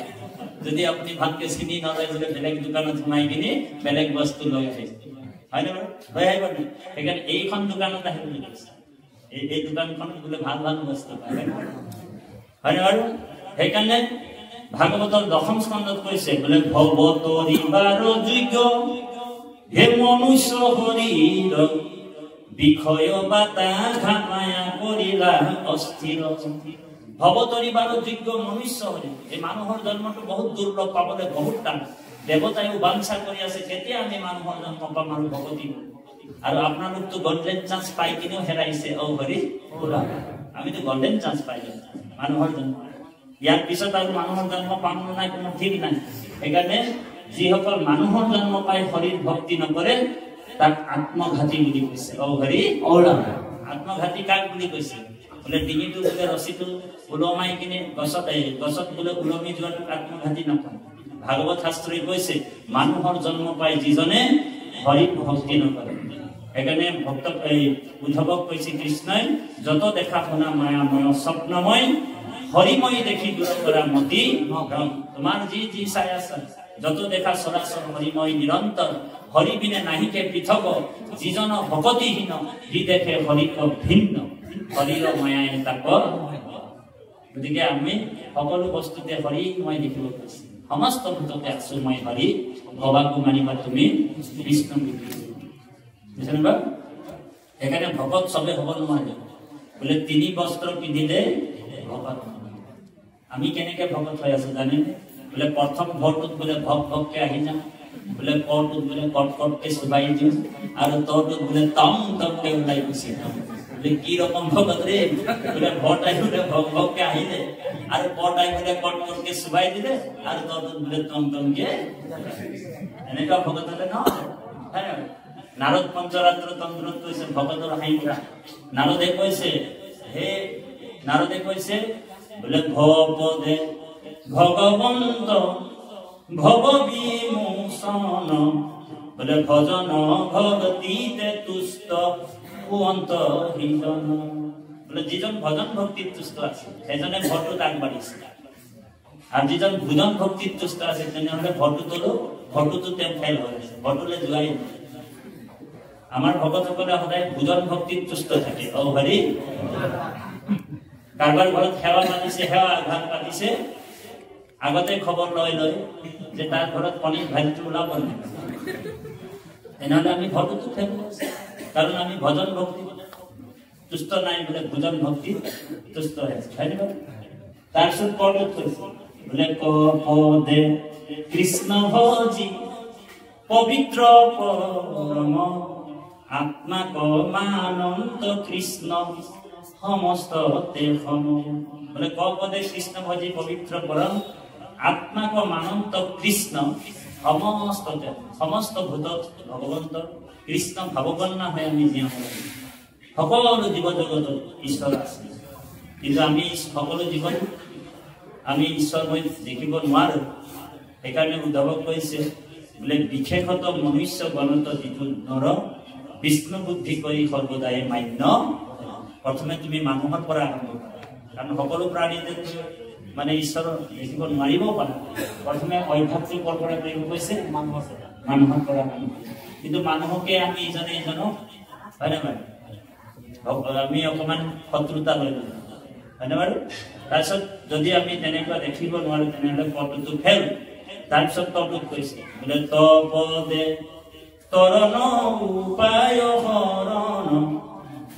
যদি আপুনি ভালকে চিনি নলয় বোলে বেলেগ দোকানত সোমাই কিনি বেলেগ বস্তু লৈ আহে হয়নে বাৰু হৈ আহিব সেইকাৰণে এইখন দোকানত আহিব বুলি কৈছে এই দোকানখনত বোলে ভাল ভাল বস্তু পায় হয়নে বাৰু সেইকাৰণে ভাগৱতৰ 10ম স্কন্ধত কৈছে বোলে ভৱতৰিবাৰ যোগ্য হে মনুষ্য শৰীৰ বিষয় বাতা ঘামায়া কৰিলা অস্থিৰ ভৱতৰিবাৰ যোগ্য মনুষ্য শৰীৰ এই মানুহৰ জন্মটো বহুত দুৰ্লভ পাবলৈ বহুত টান দেৱতায়ো বাঞ্ছা কৰি আছে কেতিয়া আমি মানুহৰ জন্ম পাম আৰু ভগতি আৰু আপোনালোকতো গোল্ডেন চান্স পাই কিনেও হেৰাইছে অ হৰি আমিতো গোল্ডেন চান্স পাইছো মানুহৰ জন্ম ইয়াৰ পিছত আৰু মানুহৰ জন্ম পাম নাই কোনো ঠিক নাই সেইকাৰণে যিসকল মানুহৰ জন্ম পাই শৰীৰ ভক্তি নকৰে তাক আত্মঘাতী বুলি কৈছে অ হৰি আত্মঘাতী কাক বুলি কৈছে বোলে ডিঙিটো বোলে ৰছীটো ওলমাই কিনে গছত বোলে ওলমি যোৱাটো আত্মঘাতী নকৰে ভাগৱত শাস্ত্ৰই কৈছে মানুহৰ জন্ম পাই যিজনে হৰিক ভক্তি নকৰে সেইকাৰণে ভক্ত উদ্ধৱক কৈছে কৃষ্ণই যত দেখা শুনা মায়াময় স্বপ্নময় হরিময় দেখি দূর করা মতি ভ্রম তোমার জি ছায়া যত দেখা সরাসর হরিময় নিরন্তর হরি বিনে নাহিকে পৃথক যিজন ভকতিহীন যি দেখে হরিক ভিন্ন হরির মায়ায় তাক গতিকে আমি সকলো বস্তুতে হৰিময় দেখিব পাইছো সমস্ত ভূততে আছো মই হৰি ভবাকো মানিবা তুমি কৃষ্ণ বুঝছেনে বা এখানে ভকত সবে হব নোৱাৰে বলে তিনি বস্ত্ৰ পিন্ধিলে ভকত আমি কেনেকে ভকত হৈ আছো জানেন বলে প্ৰথম ঘৰটোত বলে ভককে আহি যাম বলে পৰটোত বলে কটকটকে চুবাই দিওঁ আৰু তৰটোত বলে তমকে ওলাই গুচি যাওঁ কি রকম ভগত রে বলে ভটাই বলে ভগকে আহিলে আর পটাই বলে কটকটকে সুবাই দিলে আর তরত বলে তমকে এনেকা ভগত হলে না হ্যাঁ নারদ পঞ্চরাত্র তন্ত্র কইছে ভগতর হাইরা নারদে কইছে বলে ভবদে ভগবন্ত ভব বিমোচন বলে ভজন ভগতিতে তুষ্ট বলে যিজন ভজন ভক্তিত তুষ্ট আছে সেইজনে ভৰটো আগবাঢ়িছে আৰু যিজন ভজন ভক্তিত তুষ্ট আছে তেনেহলে ভৰটোতো তেওঁ ফেল হৈ আছে ভৰটোলে যোৱাই আমাৰ ভকতসকলে সদায় ভজন ভক্তিত তুষ্ট থাকে অ হৰি কাৰোবাৰ ঘৰত সেৱা পাতিছে সেৱা আঘাত পাতিছে আগতে খবৰ লৈ যে তাৰ ঘৰত কণী ভাজিটো ওলাব তেনেহলে আমি ভৰটোতো ফেল হৈছে কারণ আমি ভজন ভক্তি তুষ্ট নাই বলে ভজন ভক্তি তুষ্ট হয়েছে তার সাথে পর্বত বলে কপদে কৃষ্ণ ভজি পবিত্র পরম আত্মা কমানন্ত কৃষ্ণ সমস্ত দেহম বলে কপদে কৃষ্ণ ভজি পবিত্র পরম আত্মা কমানন্ত কৃষ্ণ সমস্ত ভূত ভগবন্ত কৃষ্ণ ভাৱপন্ন হৈ আমি জীয়াব লাগে সকলো জীৱ জগতত ঈশ্বৰ আছে কিন্তু আমি সকলো জীৱন আমি ঈশ্বৰময় দেখিব নোৱাৰো সেইকাৰণে উদ্ধৱক কৈছে বোলে বিশেষত মনুষ্য গণত যিটো নৰ বিষ্ণু বুদ্ধি কৰি সৰ্বদাই মান্য প্ৰথমে তুমি মানুহৰ পৰা আৰম্ভ কৰা কাৰণ সকলো প্ৰাণীতে মানে ঈশ্বৰ দেখিব নোৱাৰিব পাৰা প্ৰথমে অভ্যাসটো কৰ পৰা কৰিব কৈছে মানুহৰ পৰা কিন্তু মানুহকে আমি ইজনে ইজনক হয় না বাৰু আমি অকমান শত্ৰুতা লৈ লওঁ হয় না বাৰু তাৰপিছত যদি আমি তেনেকুৱা দেখিব নোৱাৰো তেনেহলে পদটো ফেল তাৰপিছত তলটোত কৈছে বোলে তপদে তৰণ উপায় হৰণ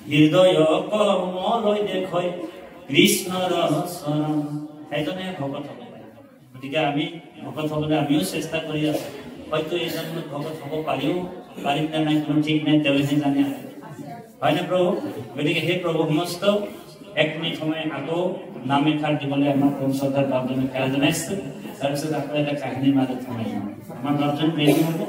হৃদয় কমলৈ দেখৈ কৃষ্ণৰ শৰণ সেইজনে ভকত হ'ব পাৰে গতিকে আমি ভকত হ'বলৈ আমিও চেষ্টা কৰি আছো হয়তো এই জন্মত ভকত হ'ব পাৰিম নে নাই কোনো ঠিক নাই তেওঁহে জানে হয় না প্ৰভু গতিকে সেই প্ৰভু সমস্ত এক মিনিট সময় আকৌ নাম এষাৰ দিবলৈ আমাৰ শ্ৰদ্ধাৰ ভাৱজনে সেৱা জনাইছে তাৰপিছত আকৌ এটা কাহিনীৰ মাজত সোমাই যাম আমাৰ ভাৱজন ৰেডি হ'ব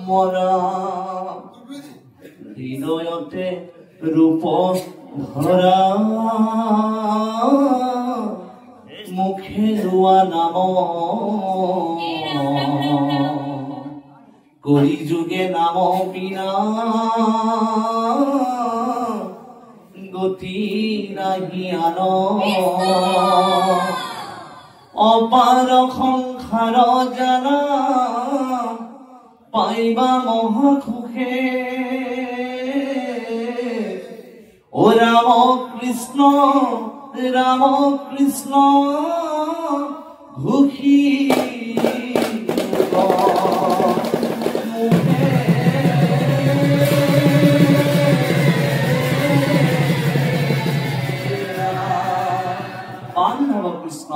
মৰা হৃদয়তে ৰূপ ধৰা মুখে লোৱা নাম কৰি যুগে নাম বিনা গতি নাহি আন অপাৰ সংসাৰ জানা পাইবা মহাসুখে ও ৰাম কৃষ্ণ ঘুষি কৃষ্ণ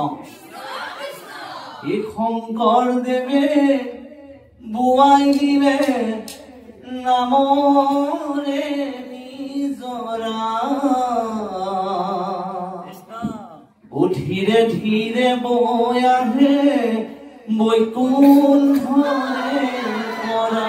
এই শংকৰ দেৱে বুৱাই দিলে নামৰে নিজৰা ধীৰে ধীৰে বৈ আহে বৈকুণ্ঠৰে পৰা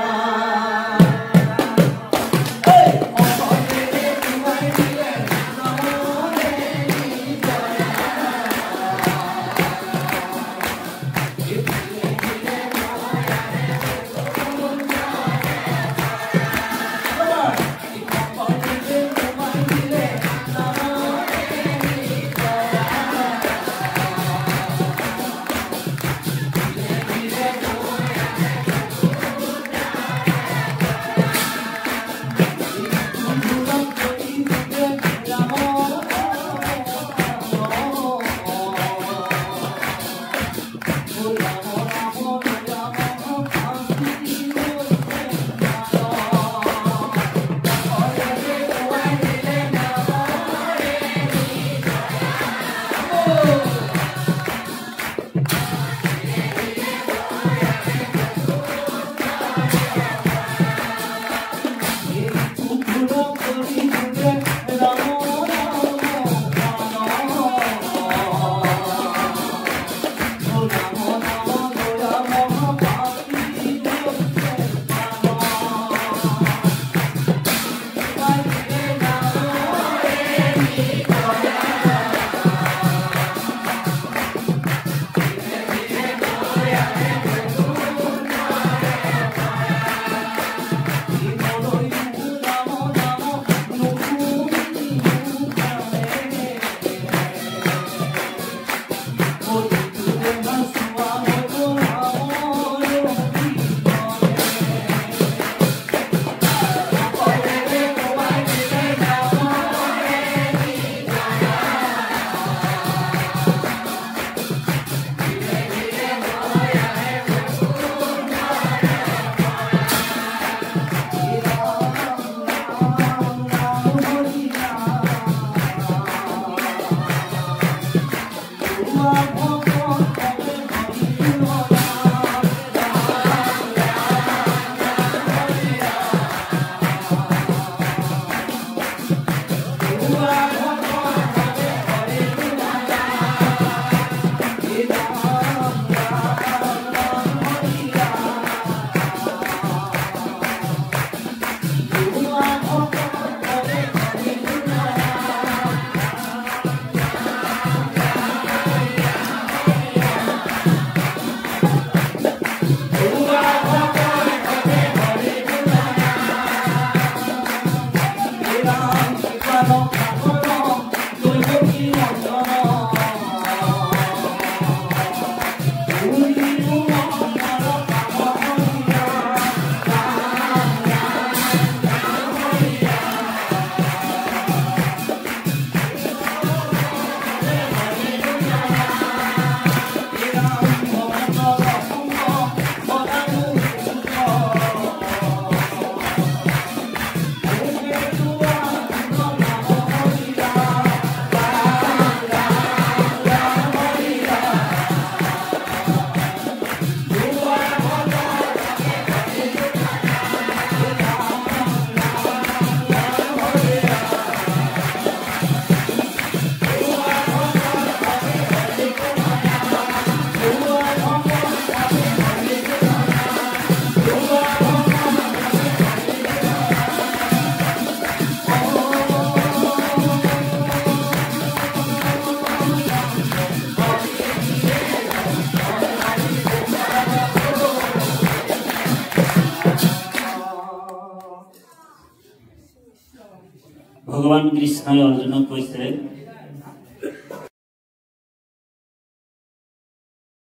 ভগবান কৃষ্ণই অৰ্জুনক কৈছে